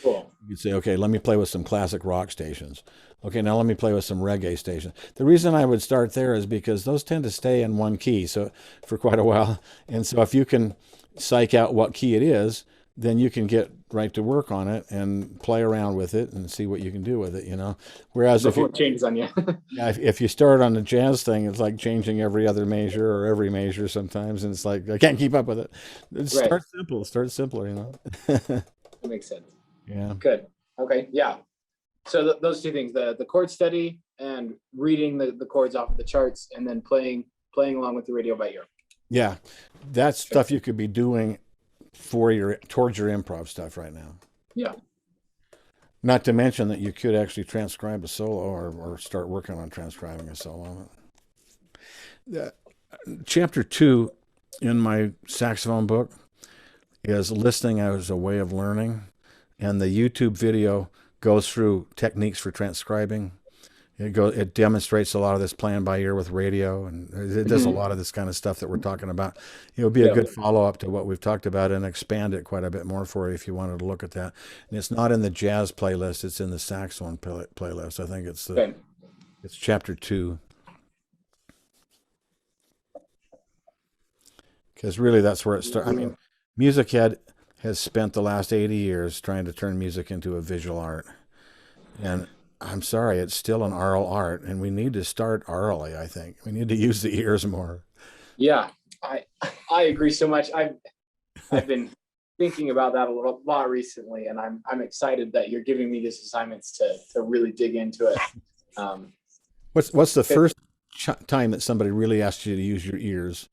Cool. You'd say, okay, let me play with some classic rock stations. Okay, now let me play with some reggae stations. The reason I would start there is because those tend to stay in one key for quite a while. And so if you can psych out what key it is, then you can get right to work on it and play around with it and see what you can do with it, Whereas Before it changes on you. if you start on the jazz thing, it's like changing every other measure or every measure sometimes, and it's like I can't keep up with it. Start simple. Start simpler, That makes sense. Yeah. Good. Okay. Yeah. So those two things, the chord study and reading the chords off of the charts, and then playing along with the radio by ear. Yeah. That's stuff you could be doing towards your improv stuff right now. Yeah. Not to mention that you could actually transcribe a solo or start working on transcribing a solo. Chapter 2 in my saxophone book is listening as a way of learning. And the YouTube video goes through techniques for transcribing. It demonstrates a lot of this playing by ear with radio, and it does a lot of this kind of stuff that we're talking about. It would be a good follow-up to what we've talked about and expand it quite a bit more for you if you wanted to look at that. And it's not in the jazz playlist; it's in the saxophone playlist. I think it's chapter 2. Because really, that's where it starts. I mean, Music Head has spent the last 80 years trying to turn music into a visual art, and I'm sorry, it's still an aural art, and we need to start aurally. I think we need to use the ears more. Yeah, I agree so much. I've been thinking about that a lot recently, and I'm excited that you're giving me these assignments to really dig into it. What's the first time that somebody really asked you to use your ears?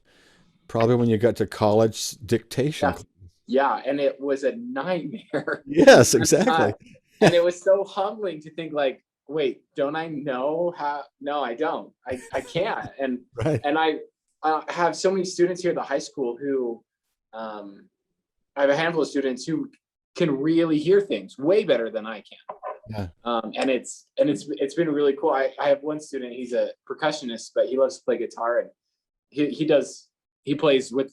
Probably when you got to college dictation. Yeah, and it was a nightmare. Yes, exactly. And it was so humbling to think like, wait, don't I know how? No, I don't. I can't. And and I have so many students here at the high school who, I have a handful of students who can really hear things way better than I can. Yeah. And it's been really cool. I have one student, he's a percussionist, but he loves to play guitar, and he plays with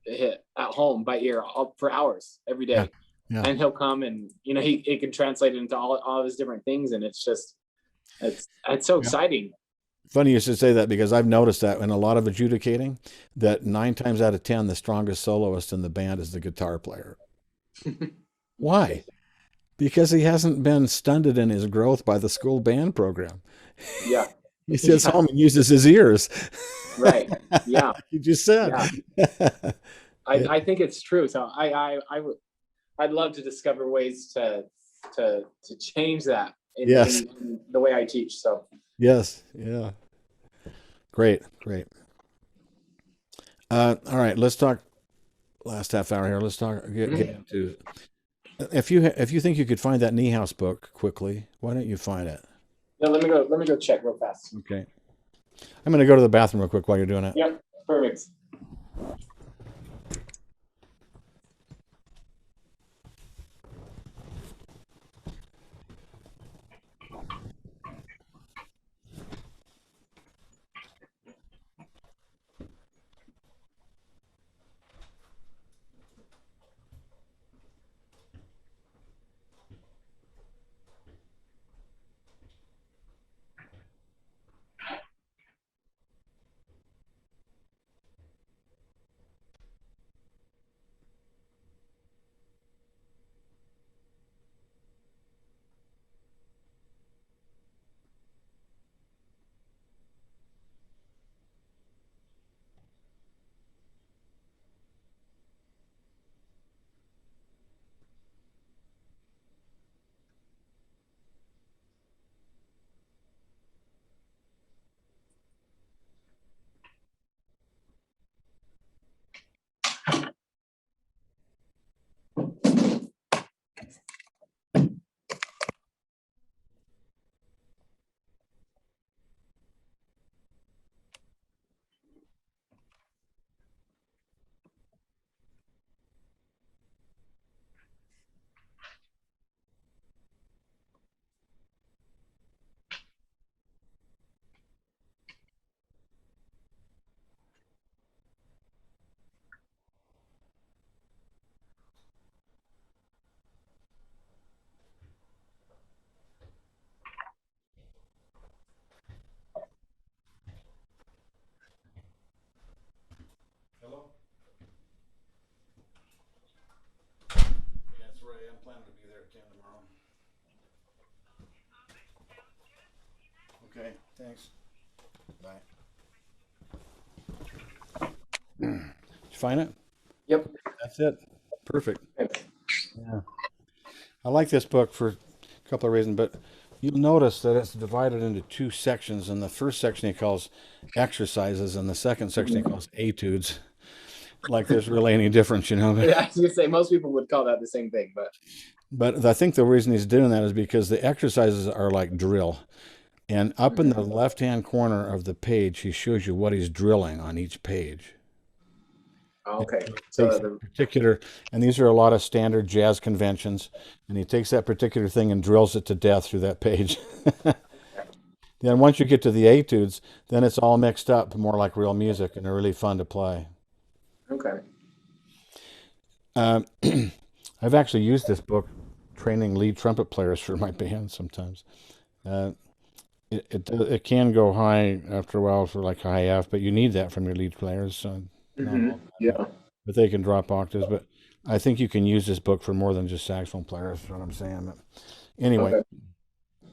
at home by ear for hours every day. Yeah. Yeah. And he'll come and he can translate it into all of his different things, and it's so exciting. Funny you should say that, because I've noticed that in a lot of adjudicating, that 9 times out of 10 the strongest soloist in the band is the guitar player. Why? Because he hasn't been stunted in his growth by the school band program. Yeah. He sits home and uses his ears. Right. Yeah. You just said. Yeah. I think it's true. So I'd love to discover ways to change that in the way I teach. So yes, yeah, great. All right, let's talk last half hour here. Let's talk get into if you think you could find that Niehaus book quickly, why don't you find it? Yeah, let me go check real fast. Okay, I'm going to go to the bathroom real quick while you're doing it. Yep, perfect. Thanks. Bye. Did you find it? Yep. That's it. Perfect. Okay. Yeah. I like this book for a couple of reasons, but you'll notice that it's divided into two sections. And the first section he calls exercises, and the second section he calls etudes. Like there's really any difference, you know. Yeah, I was gonna say most people would call that the same thing, But I think the reason he's doing that is because the exercises are like drill. And up in the left-hand corner of the page, he shows you what he's drilling on each page. okay. Takes So that particular, and these are a lot of standard jazz conventions, and he takes that particular thing and drills it to death through that page. Then once you get to the etudes, then it's all mixed up, more like real music, and they're really fun to play. okay. Um, I've actually used this book training lead trumpet players for my band sometimes. It can go high after a while for like high F, but you need that from your lead players. So Yeah. but they can drop octaves. But I think you can use this book for more than just saxophone players. Is what I'm saying. But anyway, Okay.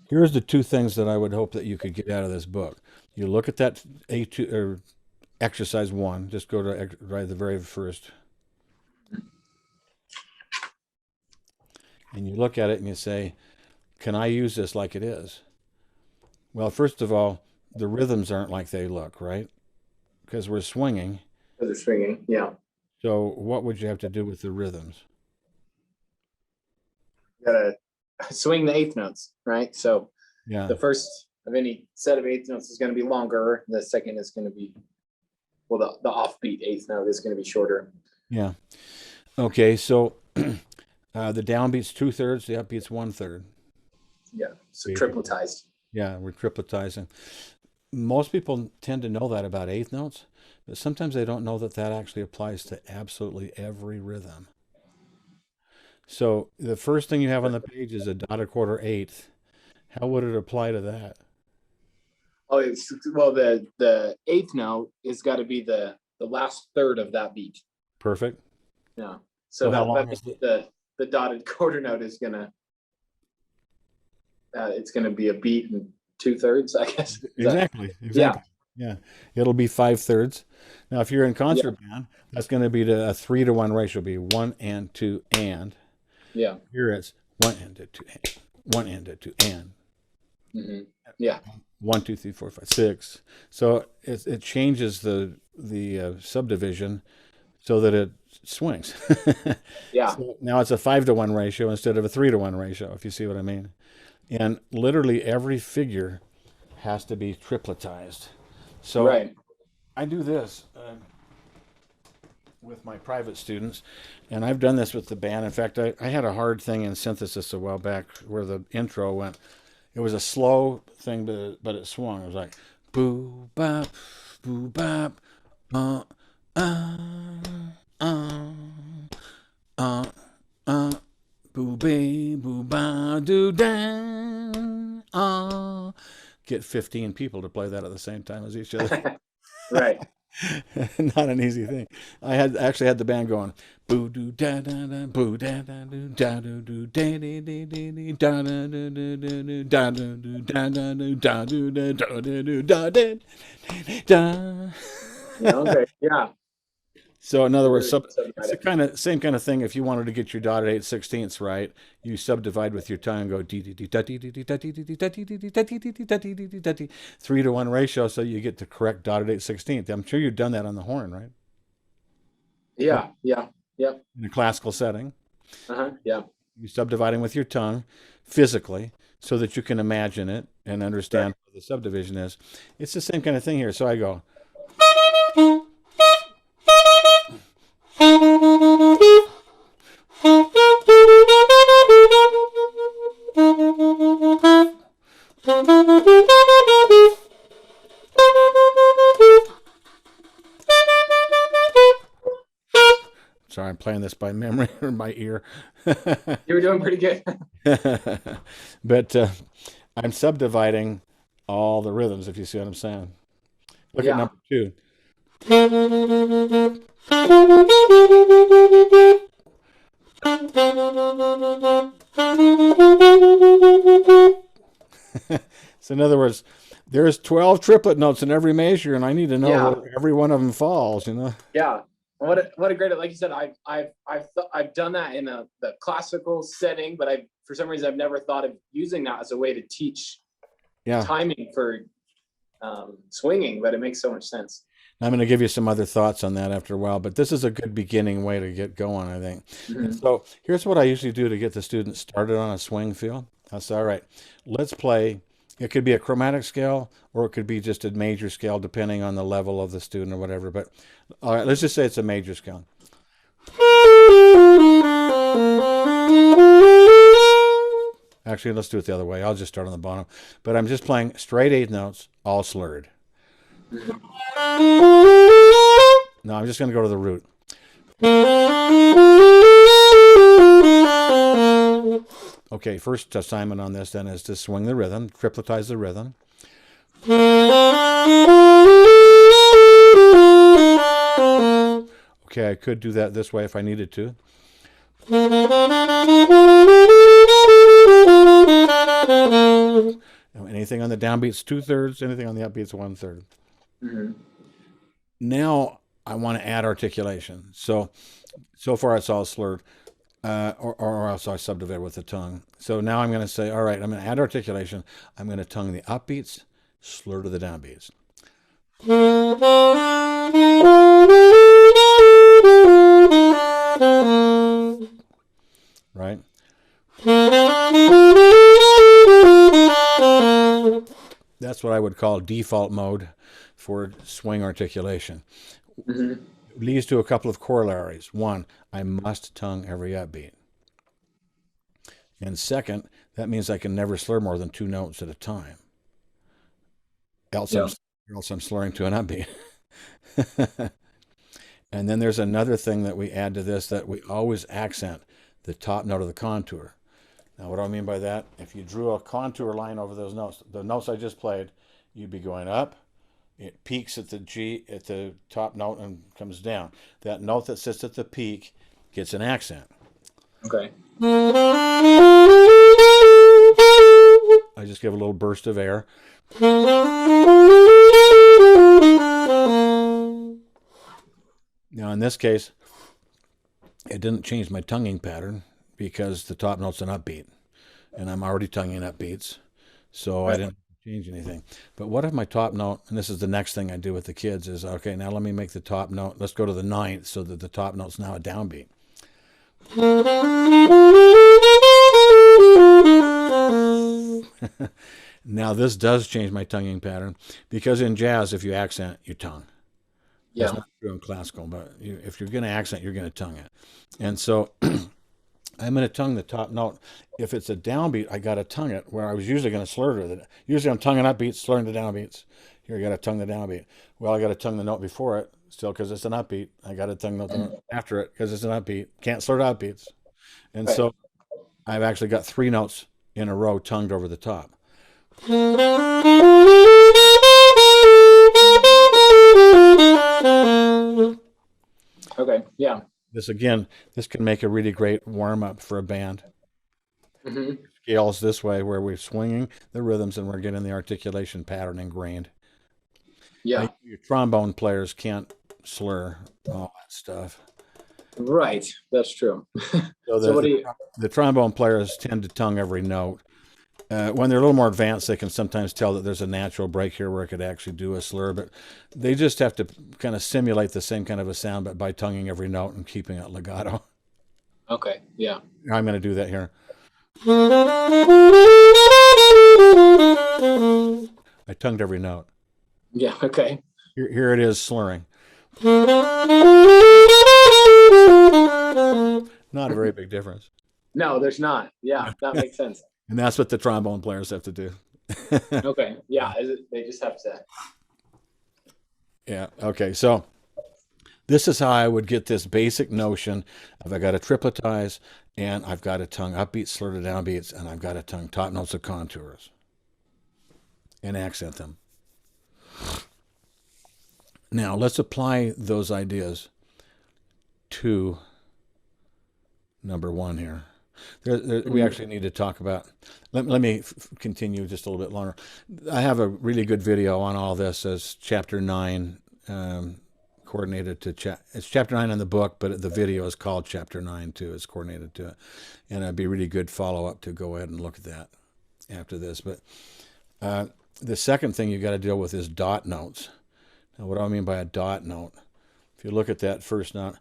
here's the two things that I would hope that you could get out of this book. You look at that A2 or exercise 1. Just go to right the very first, and you look at it and you say, "Can I use this like it is?" Well, first of all, the rhythms aren't like they look, right? Because we're swinging. For the stringing, yeah. So what would you have to do with the rhythms? Gotta swing the eighth notes, right? So Yeah. the first of any set of eighth notes is going to be longer. The second is going to be, well, the offbeat eighth note is going to be shorter. Yeah. Okay. So the downbeat's 2/3, the upbeat's 1/3. Yeah. So Basically. tripletized. Yeah, we're tripletizing. Most people tend to know that about eighth notes, but sometimes they don't know that that actually applies to absolutely every rhythm. So the first thing you have on the page is a dotted quarter eighth. How would it apply to that? Oh, well, the eighth note is got to be the last third of that beat. Perfect. Yeah. So So how that long means is the dotted quarter note is gonna it's gonna be a beat and 2/3, I guess. Is that- Exactly. Exactly. Yeah. It'll be 5/3. Now, if you're in concert band, that's going to be a 3-to-1 ratio. It'll be 1 and 2 and. Yeah. Here it's 1 and 2 and 1 and 2 and. hmm Yeah. 1, 2, 3, 4, 5, 6. So it changes the subdivision so that it swings. Yeah. So now it's a 5-to-1 ratio instead of a 3-to-1 ratio, if you see what I mean. And literally every figure has to be tripletized. So Right. I do this with my private students, and I've done this with the band. In fact, I had a hard thing in synthesis a while back where the intro went. It was a slow thing, but it swung. It was like boo bop, uh uh uh uh boo be boo ba do dan Get 15 people to play that at the same time as each other. Right. Not an easy thing. I actually had the band going boo doo da da da boo da da doo da doo doo da dee dee dee dee da da doo doo doo doo da doo doo da da doo da doo da da doo doo da da da. Okay. Yeah. So in other words, Really it's subdivide the it. same kind of thing. If you wanted to get your dotted 8/16ths right, you subdivide with your tongue and go dee dee dee da dee dee dee da dee dee dee da dee dee dee da dee dee dee da dee dee dee da dee 3-to-1 ratio, so you get the correct dotted 8/16th. I'm sure you've done that on the horn, right? Yeah. Yeah. Yep. In a classical setting, Yeah. you subdividing with your tongue physically so that you can imagine it and understand what the subdivision is. It's the same kind of thing here. So I go. Sorry, I'm playing this by memory or by ear. You were doing pretty good. But I'm subdividing all the rhythms, if you see what I'm saying. Look at Yeah. number 2. So in other words, there's 12 triplet notes in every measure, and I need to know Yeah. where every one of them falls, you know? Yeah. What a great, like you said, I've done that in the classical setting, but for some reason I've never thought of using that as a way to teach Yeah. timing for swinging, but it makes so much sense. I'm going to give you some other thoughts on that after a while, but this is a good beginning way to get going, I think. And so here's what I usually do to get the students started on a swing feel. I say, all right, let's play. It could be a chromatic scale, or it could be just a major scale, depending on the level of the student or whatever. But all right, let's just say it's a major scale. Actually, let's do it the other way. I'll just start on the bottom. But I'm just playing straight eighth notes, all slurred. No, I'm just going to go to the root. Okay, first assignment on this then is to swing the rhythm, tripletize the rhythm. Okay, I could do that this way if I needed to. Anything on the downbeats, 2/3. Anything on the upbeats, 1/3. Now I want to add articulation. So far it's all slurred, or else I subdivide with the tongue. So now I'm going to say, all right, I'm going to add articulation. I'm going to tongue the upbeats, slur to the downbeats. Right? That's what I would call default mode for swing articulation. Leads to a couple of corollaries. One, I must tongue every upbeat. And second, that means I can never slur more than 2 notes at a time. Else I'm slurring to an upbeat. And then there's another thing that we add to this, that we always accent the top note of the contour. Now, what do I mean by that? If you drew a contour line over those notes, the notes I just played, you'd be going up. It peaks at the G, at the top note, and comes down. That note that sits at the peak gets an accent. Okay. I just give a little burst of air. Now, in this case, it didn't change my tonguing pattern because the top note's an upbeat, and I'm already tonguing upbeats, so I didn't change anything. But what if my top note, and this is the next thing I do with the kids, is, okay, now let me make the top note, let's go to the ninth so that the top note's now a downbeat. Now, this does change my tonguing pattern, because in jazz, if you accent, you tongue. Yeah. That's not true in classical, but if you're going to accent, you're going to tongue it. And so I'm going to tongue the top note. If it's a downbeat, I got to tongue it, where I was usually going to slur to it. Usually I'm tonguing upbeats, slurring the downbeats. Here I got to tongue the downbeat. Well, I got to tongue the note before it, still, because it's an upbeat. I got to tongue the note after it, because it's an upbeat. Can't slur to upbeats. And so I've actually got 3 notes in a row tongued over the top. Okay. Yeah. This can make a really great warm-up for a band. Scales this way, where we're swinging the rhythms and we're getting the articulation pattern ingrained. Yeah. Your trombone players can't slur all that stuff. Right. That's true. So the trombone players tend to tongue every note. When they're a little more advanced, they can sometimes tell that there's a natural break here where it could actually do a slur, but they just have to kind of simulate the same kind of a sound, but by tonguing every note and keeping it legato. Okay. Yeah. I'm going to do that here. I tongued every note. Yeah. Okay. Here it is slurring. Not a very big difference. No, there's not. Yeah, that makes sense. And that's what the trombone players have to do. Okay. Yeah. They just have to. Yeah. Okay. So this is how I would get this basic notion of I got to tripletize, and I've got to tongue upbeats, slur to downbeats, and I've got to tongue top notes of contours and accent them. Now let's apply those ideas to number 1 here. We actually need to talk about. Let me continue just a little bit longer. I have a really good video on all this as chapter 9, coordinated to it's chapter 9 in the book, but the video is called chapter 9 too. It's coordinated to it, and it'd be really good follow up to go ahead and look at that after this. But the second thing you got to deal with is dot notes. Now, what do I mean by a dot note? If you look at that first note,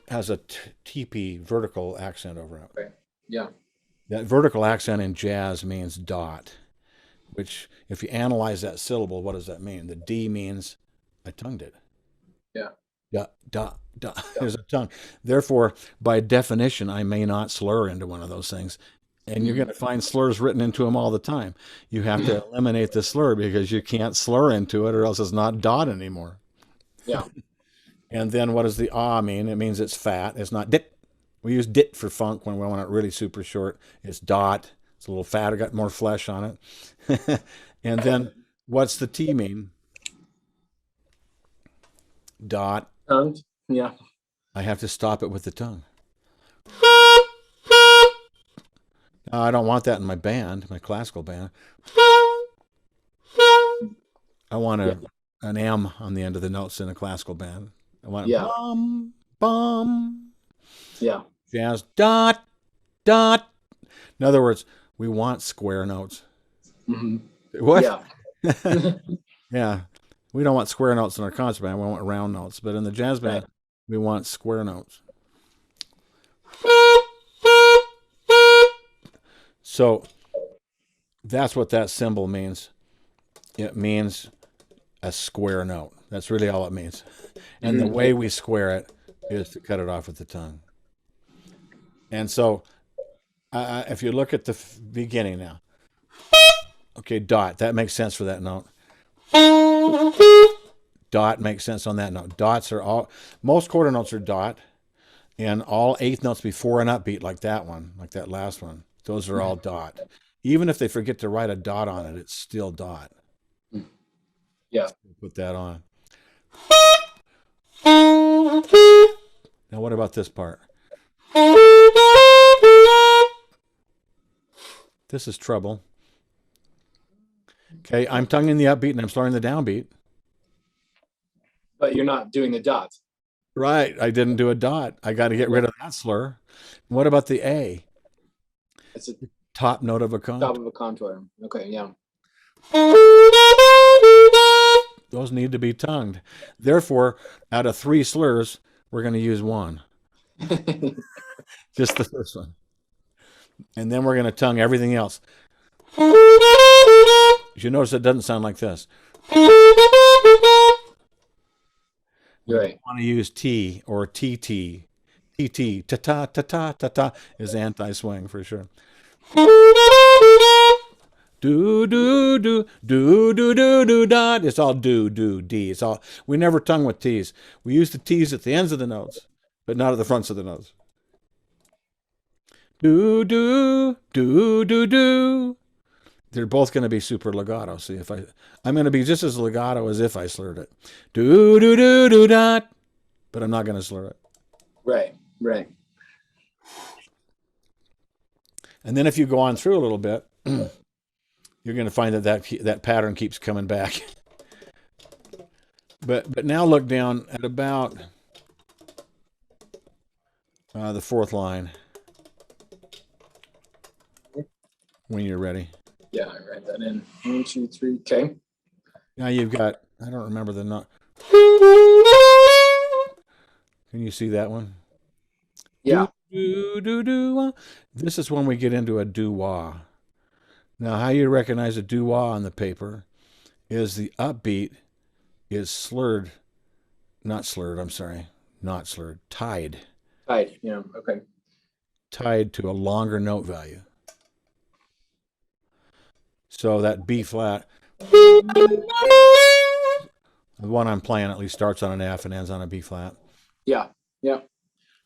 has a TP vertical accent over it. Right. Yeah. That vertical accent in jazz means dot, which if you analyze that syllable, what does that mean? The D means I tongued it. Yeah. Dot, dot, dot. There's a tongue. Therefore, by definition, I may not slur into one of those things. And you're going to find slurs written into them all the time. You have to eliminate the slur because you can't slur into it or else it's not dot anymore. Yeah. And then what does the ah mean? It means it's fat. It's not dit. We use dit for funk when we want it really super short. It's dot. It's a little fatter, got more flesh on it. And then what's the T mean? Dot. Tongue. Yeah. I have to stop it with the tongue. I don't want that in my band, my classical band. I want an M on the end of the notes in a classical band. I want bum, bum. Yeah. Jazz, dot, dot. In other words, we want square notes. Mm-hmm. What? Yeah. Yeah. We don't want square notes in our concert band. We want round notes. But in the jazz band, we want square notes. So that's what that symbol means. It means a square note. That's really all it means. And the way we square it is to cut it off with the tongue. And so if you look at the beginning now, okay, dot, that makes sense for that note. Dot makes sense on that note. Dots are all, most quarter notes are dot, and all eighth notes before an upbeat like that one, like that last one, those are all dot. Even if they forget to write a dot on it, it's still dot. Yeah. Put that on. Now what about this part? This is trouble. Okay, I'm tonguing the upbeat and I'm slurring the downbeat. But you're not doing the dots. Right, I didn't do a dot. I got to get rid of that slur. What about the A? It's a Top note of a contour. top of a contour. Okay, yeah. Those need to be tongued. Therefore, out of 3 slurs, we're going to use 1. Just the first one. And then we're going to tongue everything else. You notice it doesn't sound like this. Right. Want to use T or TT. TT, ta-ta, ta-ta, ta-ta is anti-swing for sure. Do, do, do, do, do, do, do, dot. It's all do, do, D. It's all, we never tongue with T's. We use the T's at the ends of the notes, but not at the fronts of the notes. Do, do, do, do, do. They're both going to be super legato. See, if I'm going to be just as legato as if I slurred it. Do, do, do, do, dot. But I'm not going to slur it. Right. Right. And then if you go on through a little bit, you're going to find that pattern keeps coming back. But now look down at about the 4th line when you're ready. Yeah, I write that in. 1, 2, 3. Okay. Now you've got, I don't remember the note. Can you see that one? Yeah. Do, do, do. This is when we get into a doo-wah. Now, how you recognize a doo-wah on the paper is the upbeat is slurred, not slurred, I'm sorry, not slurred, tied. Tied. Yeah. Okay. Tied to a longer note value. So that B flat, the one I'm playing at least starts on an F and ends on a B flat. Yeah. Yeah.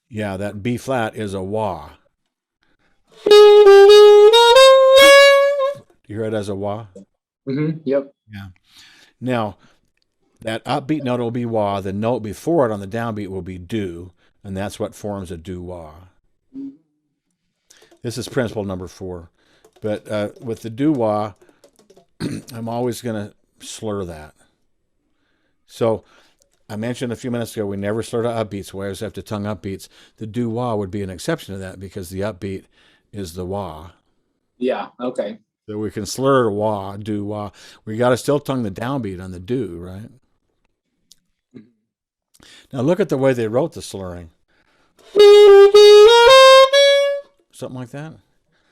Yeah, that B flat is a wah. You hear it as a wah? Mm-hmm. Yep. Yeah. Now, that upbeat note will be wah. The note before it on the downbeat will be do, and that's what forms a do-wah. This is principle number 4. But with the doo-wah, I'm always going to slur that. So I mentioned a few minutes ago we never slur to upbeats. We always have to tongue upbeats. The doo-wah would be an exception to that because the upbeat is the wah. Yeah. Okay. So we can slur wah, doo-wah. We got to still tongue the downbeat on the do, right? Now look at the way they wrote the slurring. Something like that.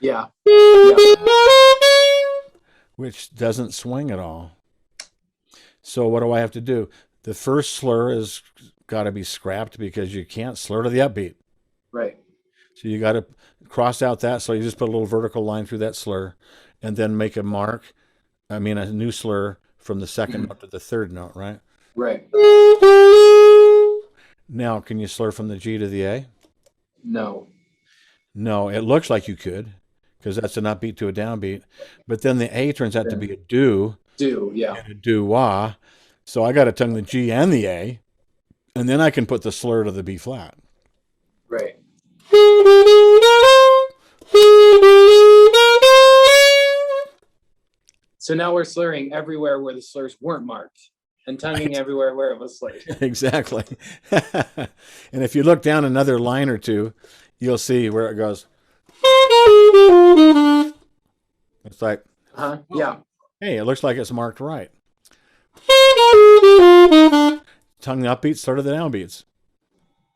Yeah. Yeah. Which doesn't swing at all. So what do I have to do? The first slur is got to be scrapped because you can't slur to the upbeat. Right. So you got to cross out that. So you just put a little vertical line through that slur and then make a mark. I mean, a new slur from the second note to the third note, right? Right. Now, can you slur from the G to the A? No. No, it looks like you could because that's an upbeat to a downbeat. But then the A turns out to be a do. Do. Yeah. And a do-wah. So I got to tongue the G and the A. And then I can put the slur to the B flat. Right. So now we're slurring everywhere where the slurs weren't marked and tonguing everywhere where it was slurred. Exactly. And if you look down another line or two, you'll see where it goes. It's like, Yeah. hey, it looks like it's marked right. Tongue the upbeats, slur to the downbeats.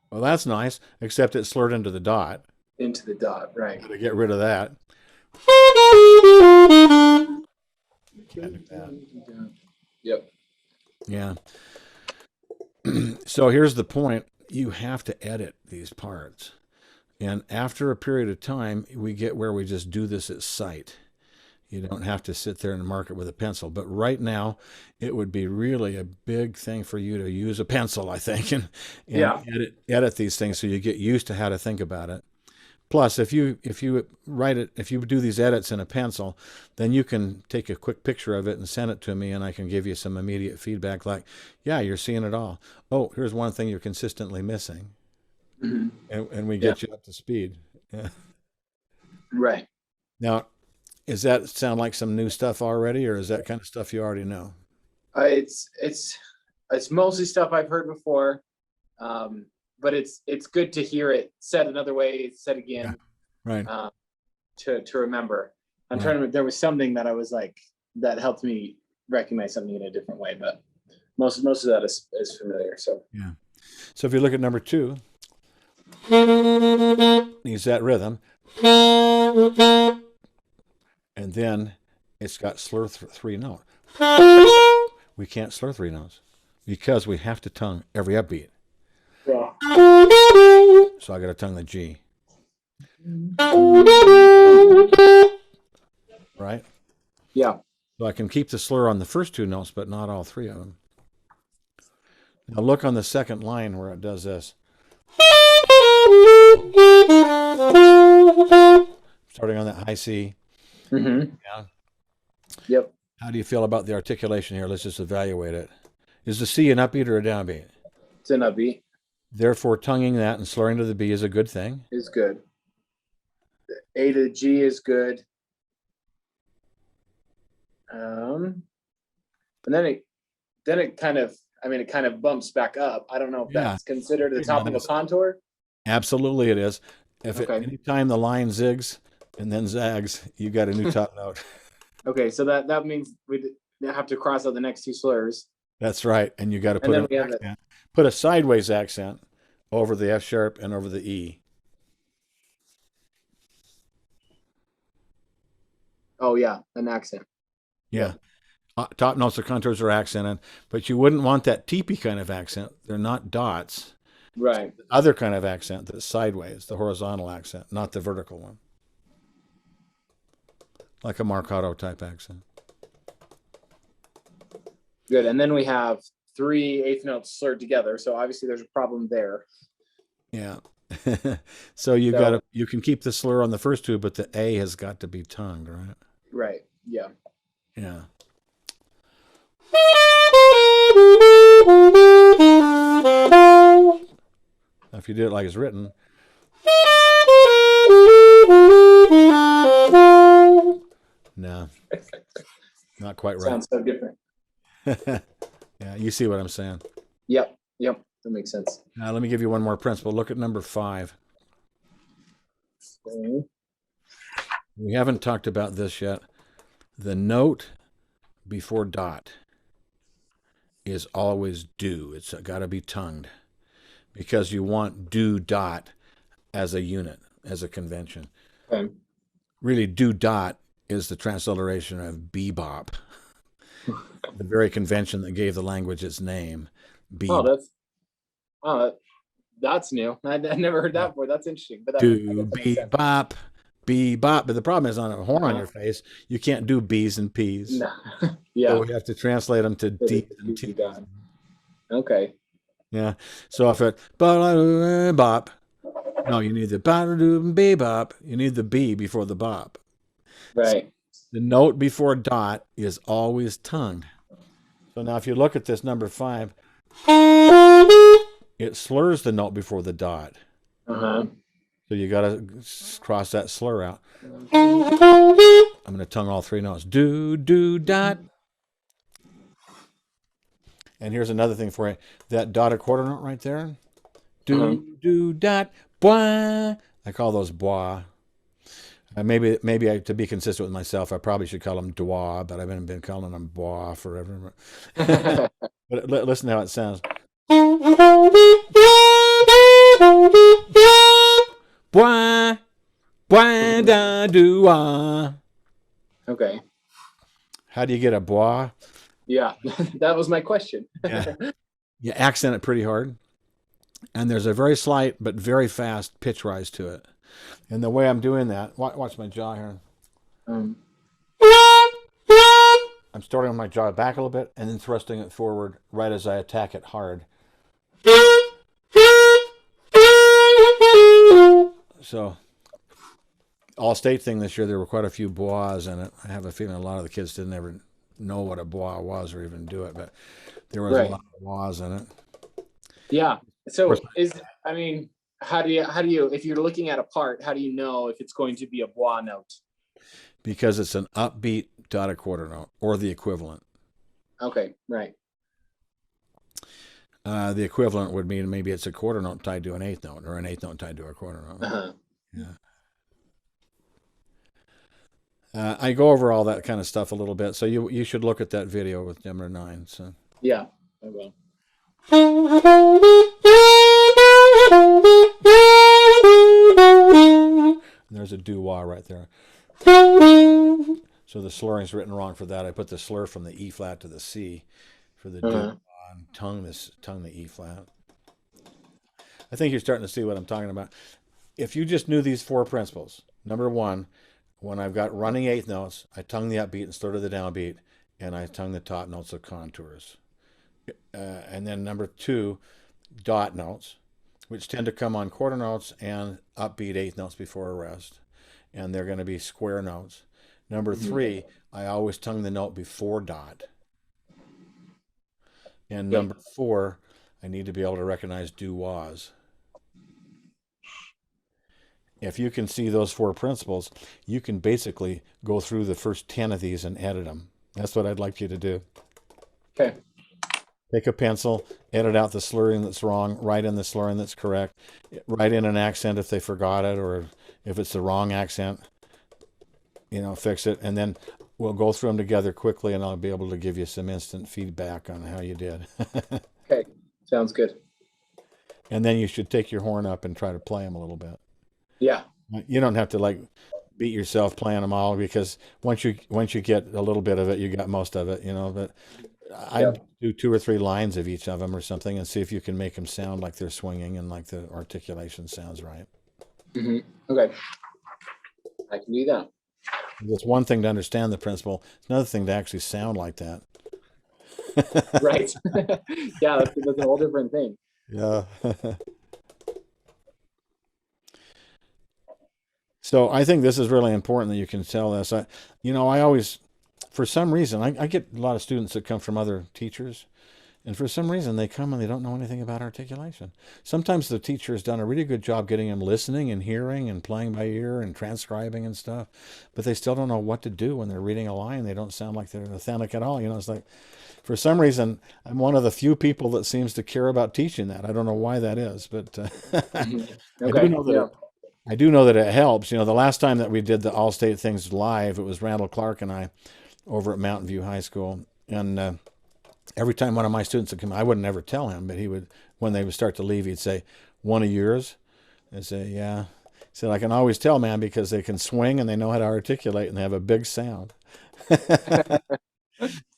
Well, that's nice, except it's slurred into the dot. Into the dot. Right. Got to get rid of that. Can't do that. Yep. Yeah. So here's the point. You have to edit these parts. And after a period of time, we get where we just do this at sight. You don't have to sit there and mark it with a pencil. But right now, it would be really a big thing for you to use a pencil, I think, and edit these things so you get used to how to think about it. Plus, if you write it, if you do these edits in a pencil, then you can take a quick picture of it and send it to me, and I can give you some immediate feedback like, yeah, you're seeing it all. Oh, here's one thing you're consistently missing. Mm-hmm. And we get you up to speed. Yeah. Right. Now, does that sound like some new stuff already, or is that kind of stuff you already know? It's mostly stuff I've heard before, but it's good to hear it said another way, said again, Right. To remember. I'm trying to. There was something that I was like that helped me recognize something in a different way, but most of that is familiar. So yeah. So if you look at number 2, use that rhythm. And then it's got slur 3 note. We can't slur 3 notes because we have to tongue every upbeat. yeah. So I got to tongue the G. Right? Yeah. So I can keep the slur on the first 2 notes, but not all 3 of them. Now look on the second line where it does this. Starting on that high C. Mm-hmm. Yeah. Yep. How do you feel about the articulation here? Let's just evaluate it. Is the C an upbeat or a downbeat? It's an upbeat. Therefore, tonguing that and slurring to the B is a good thing. Is good. The A to the G is good. And then it kind of bumps back up. I don't know if that's considered the top of a contour. Absolutely, it is. Anytime the line zigs and then zags, you got a new top note. Okay, so that means we have to cross out the next 2 slurs. That's right, and you got to put a sideways accent over the F sharp and over the E. Oh yeah, an accent. Yeah. Top notes or contours are accented, but you wouldn't want that teepee kind of accent. They're not dots. Right. The other kind of accent that's sideways, the horizontal accent, not the vertical one. Like a marcato type accent. Good. And then we have 3 eighth notes slurred together. So obviously there's a problem there. Yeah. So you can keep the slur on the first 2, but the A has got to be tongued, right? Right. Yeah. Yeah. Now, if you do it like it's written, No, not quite right. Sounds so different. Yeah, you see what I'm saying. Yep. Yep. That makes sense. Now, let me give you one more principle. Look at number 5. Okay. We haven't talked about this yet. The note before dot is always do. It's got to be tongued because you want do dot as a unit, as a convention. Okay. Really, do dot is the transliteration of bebop, the very convention that gave the language its name. Oh, that's new. I never heard that before. That's interesting. But I do guess that makes sense. bebop, bebop. But the problem is on a horn on your face, you can't do B's and P's. No. Yeah. So we have to translate them to D's and Do T's. dot. Okay. Yeah. So if it bop, no, you need the bebop. You need the B before the bop. Right. The note before dot is always tongued. So now if you look at this number 5, it slurs the note before the dot. Uh-huh. So you got to cross that slur out. I'm going to tongue all 3 notes. Do, do, dot. And here's another thing for you. That dotted quarter note right there. Do, do, dot, bois. I call those bois. Maybe to be consistent with myself, I probably should call them dois, but I've been calling them bois forever. But listen to how it sounds. Bois, bois, da, do, ah. Okay. How do you get a bois? Yeah. That was my question. Yeah. You accent it pretty hard. And there's a very slight but very fast pitch rise to it. And the way I'm doing that, watch my jaw here. I'm starting with my jaw back a little bit and then thrusting it forward right as I attack it hard. So, All-State thing this year, there were quite a few bois in it. I have a feeling a lot of the kids didn't ever know what a bois was or even do it, but there was a lot of bois in it. Yeah. So how do you, if you're looking at a part, how do you know if it's going to be a bois note? Because it's an upbeat dotted quarter note or the equivalent. Okay, right. The equivalent would mean maybe it's a quarter note tied to an eighth note or an eighth note tied to a quarter note. Uh-huh. Yeah. I go over all that kind of stuff a little bit, so you should look at that video with number 9. So yeah, I will. There's a do-wah right there. So the slurring is written wrong for that. I put the slur from the E flat to the C for the do-wah and tongue the E flat. I think you're starting to see what I'm talking about. If you just knew these 4 principles, number 1, when I've got running eighth notes, I tongue the upbeat and slur to the downbeat, and I tongue the top notes of contours. And then number 2, dot notes, which tend to come on quarter notes and upbeat eighth notes before a rest, and they're going to be square notes. Number 3, I always tongue the note before dot. And number 4, I need to be able to recognize do-wahs. If you can see those 4 principles, you can basically go through the first 10 of these and edit them. That's what I'd like you to do. Okay. Take a pencil, edit out the slurring that's wrong, write in the slurring that's correct, write in an accent if they forgot it, or if it's the wrong accent, fix it. And then we'll go through them together quickly, and I'll be able to give you some instant feedback on how you did. Okay. Sounds good. And then you should take your horn up and try to play them a little bit. Yeah. You don't have to beat yourself playing them all, because once you get a little bit of it, you got most of it, but I'd do 2 or 3 lines of each of them or something and see if you can make them sound like they're swinging and like the articulation sounds right. Okay. I can do that. It's one thing to understand the principle. It's another thing to actually sound like that. Right. Yeah, that's a whole different thing. Yeah. So I think this is really important that you can tell this. I always, for some reason, I get a lot of students that come from other teachers, And for some reason, they come and they don't know anything about articulation. Sometimes the teacher has done a really good job getting them listening and hearing and playing by ear and transcribing and stuff, but they still don't know what to do when they're reading a line. They don't sound like they're authentic at all. It's like, for some reason, I'm one of the few people that seems to care about teaching that. I don't know why that is, but Mhm. I do Okay. know that Yeah. I do know that it helps. The last time that we did the All-State things live, it was Randall Clark and I over at Mountain View High School, and every time one of my students would come, I wouldn't ever tell him, but he would, when they would start to leave, he'd say, "One of yours?" I'd say, "Yeah." He said, "I can always tell, man, because they can swing and they know how to articulate and they have a big sound."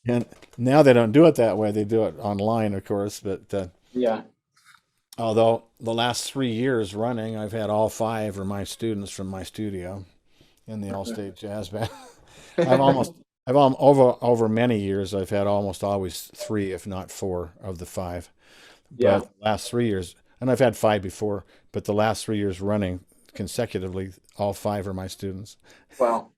And now they don't do it that way. They do it online, of course. But Yeah. although the last 3 years running, I've had all 5 of my students from my studio in the All-State Jazz Band. I've almost, over many years, I've had almost always 3, if not 4, of the 5. Yeah. But the last 3 years, and I've had 5 before, but the last 3 years running consecutively, all 5 are my students. Wow.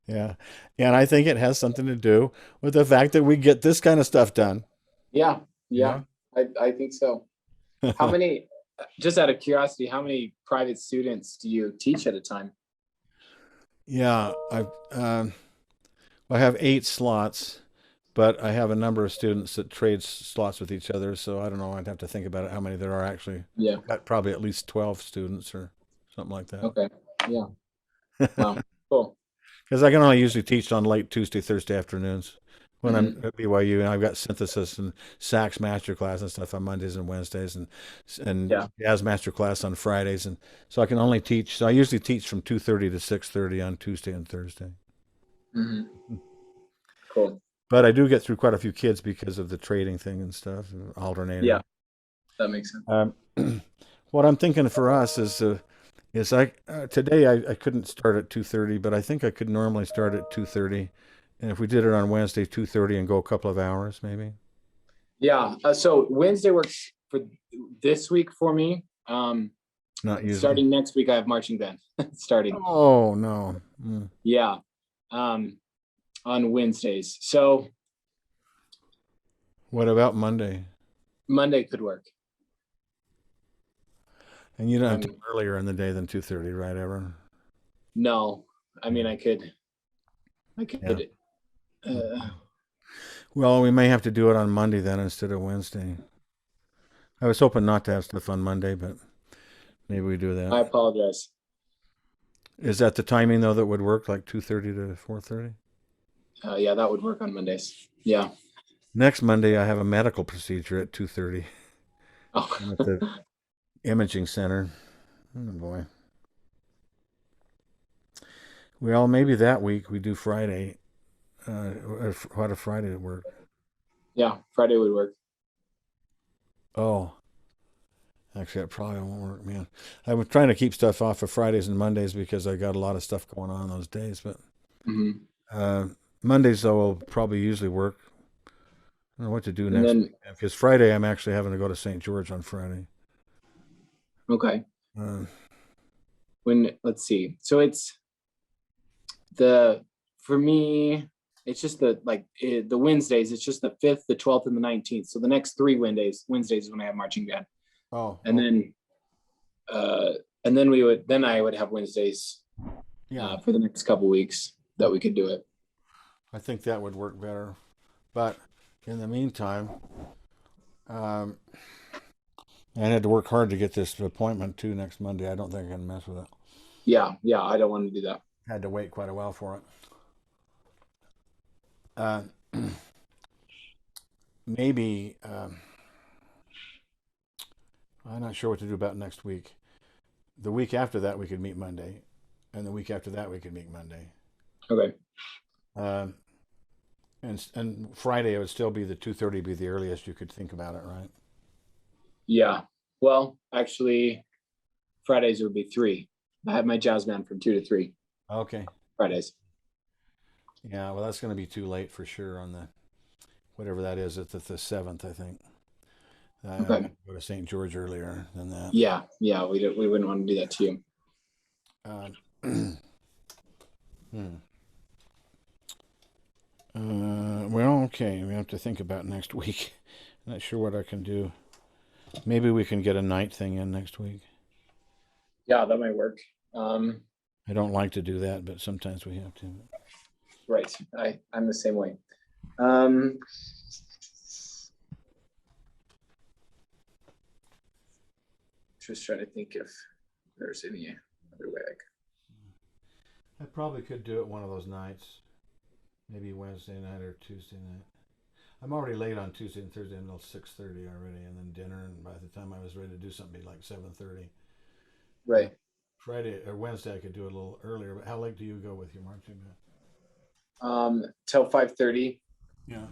Yeah. And I think it has something to do with the fact that we get this kind of stuff done. Yeah. Yeah. Yeah. I think so. How many, just out of curiosity, how many private students do you teach at a time? Yeah. I have 8 slots, but I have a number of students that trade slots with each other. So I don't know. I'd have to think about it, how many there are actually. Yeah. Got probably at least 12 students or something like that. Okay. Yeah. Wow. Cool. Because I can only usually teach on late Tuesday, Thursday afternoons when I'm Mhm. at BYU, and I've got synthesis and sax master class and stuff on Mondays and Wednesdays, and Yeah. jazz master class on Fridays, and so I can only teach. So I usually teach from 2:30 to 6:30 on Tuesday and Thursday. Mhm. Cool. But I do get through quite a few kids because of the trading thing and stuff, Yeah. alternating. That makes sense. Um, what I'm thinking for us is today I couldn't start at 2:30, but I think I could normally start at 2:30, and if we did it on Wednesday 2:30 and go a couple of hours maybe. Yeah. So Wednesday works for this week for me. Not usually. Starting next week, I have marching band starting. Oh no. Mm. Yeah. On Wednesdays. So What about Monday? Monday could work. And you don't have to Um, do earlier in the day than 2:30, right, ever? no, I mean, I Yeah. could, uh, Well, we may have to do it on Monday then instead of Wednesday. I was hoping not to have stuff on Monday, but maybe we do I that. apologize. Is that the timing though that would work, like 2:30 to 4:30? Yeah, that would work on Mondays. Yeah. Next Monday, I have a medical procedure at 2:30. I'm at the Oh, imaging center. Oh boy. Well, maybe that week we do Friday. What a Friday at work. yeah, Friday would work. Oh, actually, that probably won't work, man. I was trying to keep stuff off of Fridays and Mondays because I got a lot of stuff going on those days. But Hmm. uh, Mondays, though, will probably usually work. I don't know what to do And next week then, because Friday I'm actually having to go to St. George on Friday. okay, Uh, let's see. So for me, it's just the Wednesdays, it's just the 5th, the 12th, and the 19th. So the next 3 Wednesdays is when I have marching band. oh, And then, and then I would have Wednesdays yeah, for the next couple weeks that we could do it. I think that would work better. But in the meantime, um, I had to work hard to get this appointment too next Monday. I don't think I can mess with it. Yeah, I don't want to do that. Had to wait quite a while for it. Uh, maybe I'm not sure what to do about next week. The week after that we could meet Monday, and the week after that we could meet Monday. Okay. Um, and Friday it would still be the 2:30 be the earliest you could think about it, right? Yeah. Well, actually, Fridays would be 3. I have my jazz band from 2 to 3 Okay. Fridays. Yeah. Well, that's going to be too late for sure on the whatever that is. It's the 7th, I think. I got Okay. to go to St. George earlier than that. Yeah, we wouldn't want to do that to you. Um, Well, okay. We have to think about next week. Not sure what I can do. Maybe we can get a night thing in next week. Yeah, that might work. I don't like to do that, but sometimes we have to. Right. I'm the same way. Just trying to think if there's any other way I probably could do it one of those nights. Maybe Wednesday night or Tuesday night. I'm already late on Tuesday and Thursday until 6:30 already, and then dinner. And by the time I was ready to do something, it'd be like 7:30. Right. Friday or Wednesday, I could do it a little earlier. But how late do you go with your marching band? Till 5:30. Yeah.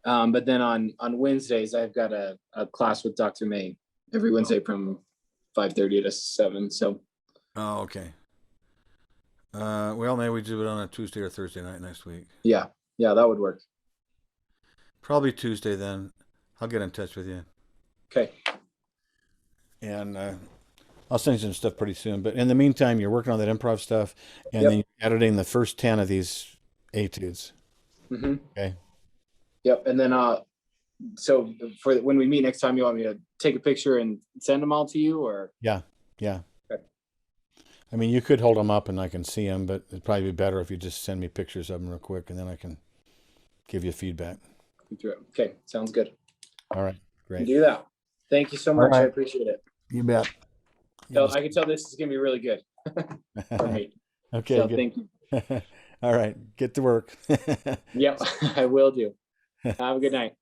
But then on Wednesdays, I've got a class with Dr. May every Wednesday from 5:30 to 7. So. Oh, okay. Well, maybe we do it on a Tuesday or Thursday night next week. Yeah, that would work. Probably Tuesday then. I'll get in touch with you. Okay. And I'll send you some stuff pretty soon. But in the meantime, you're working on that improv stuff, and then you're editing the first 10 of these etudes. Mm-hmm. Okay. Yep. And then so for when we meet next time, you want me to take a picture and send them all to you, or? Yeah. Okay. I mean, you could hold them up and I can see them, but it'd probably be better if you just send me pictures of them real quick, and then I can give you feedback. Okay, sounds good. All right, Can great. do that. Thank you so much. right. I appreciate it. You bet. So I can tell this is gonna be really good for me. Okay, So good. thank you. All right, get to work. Yep, I will do. Have a good night.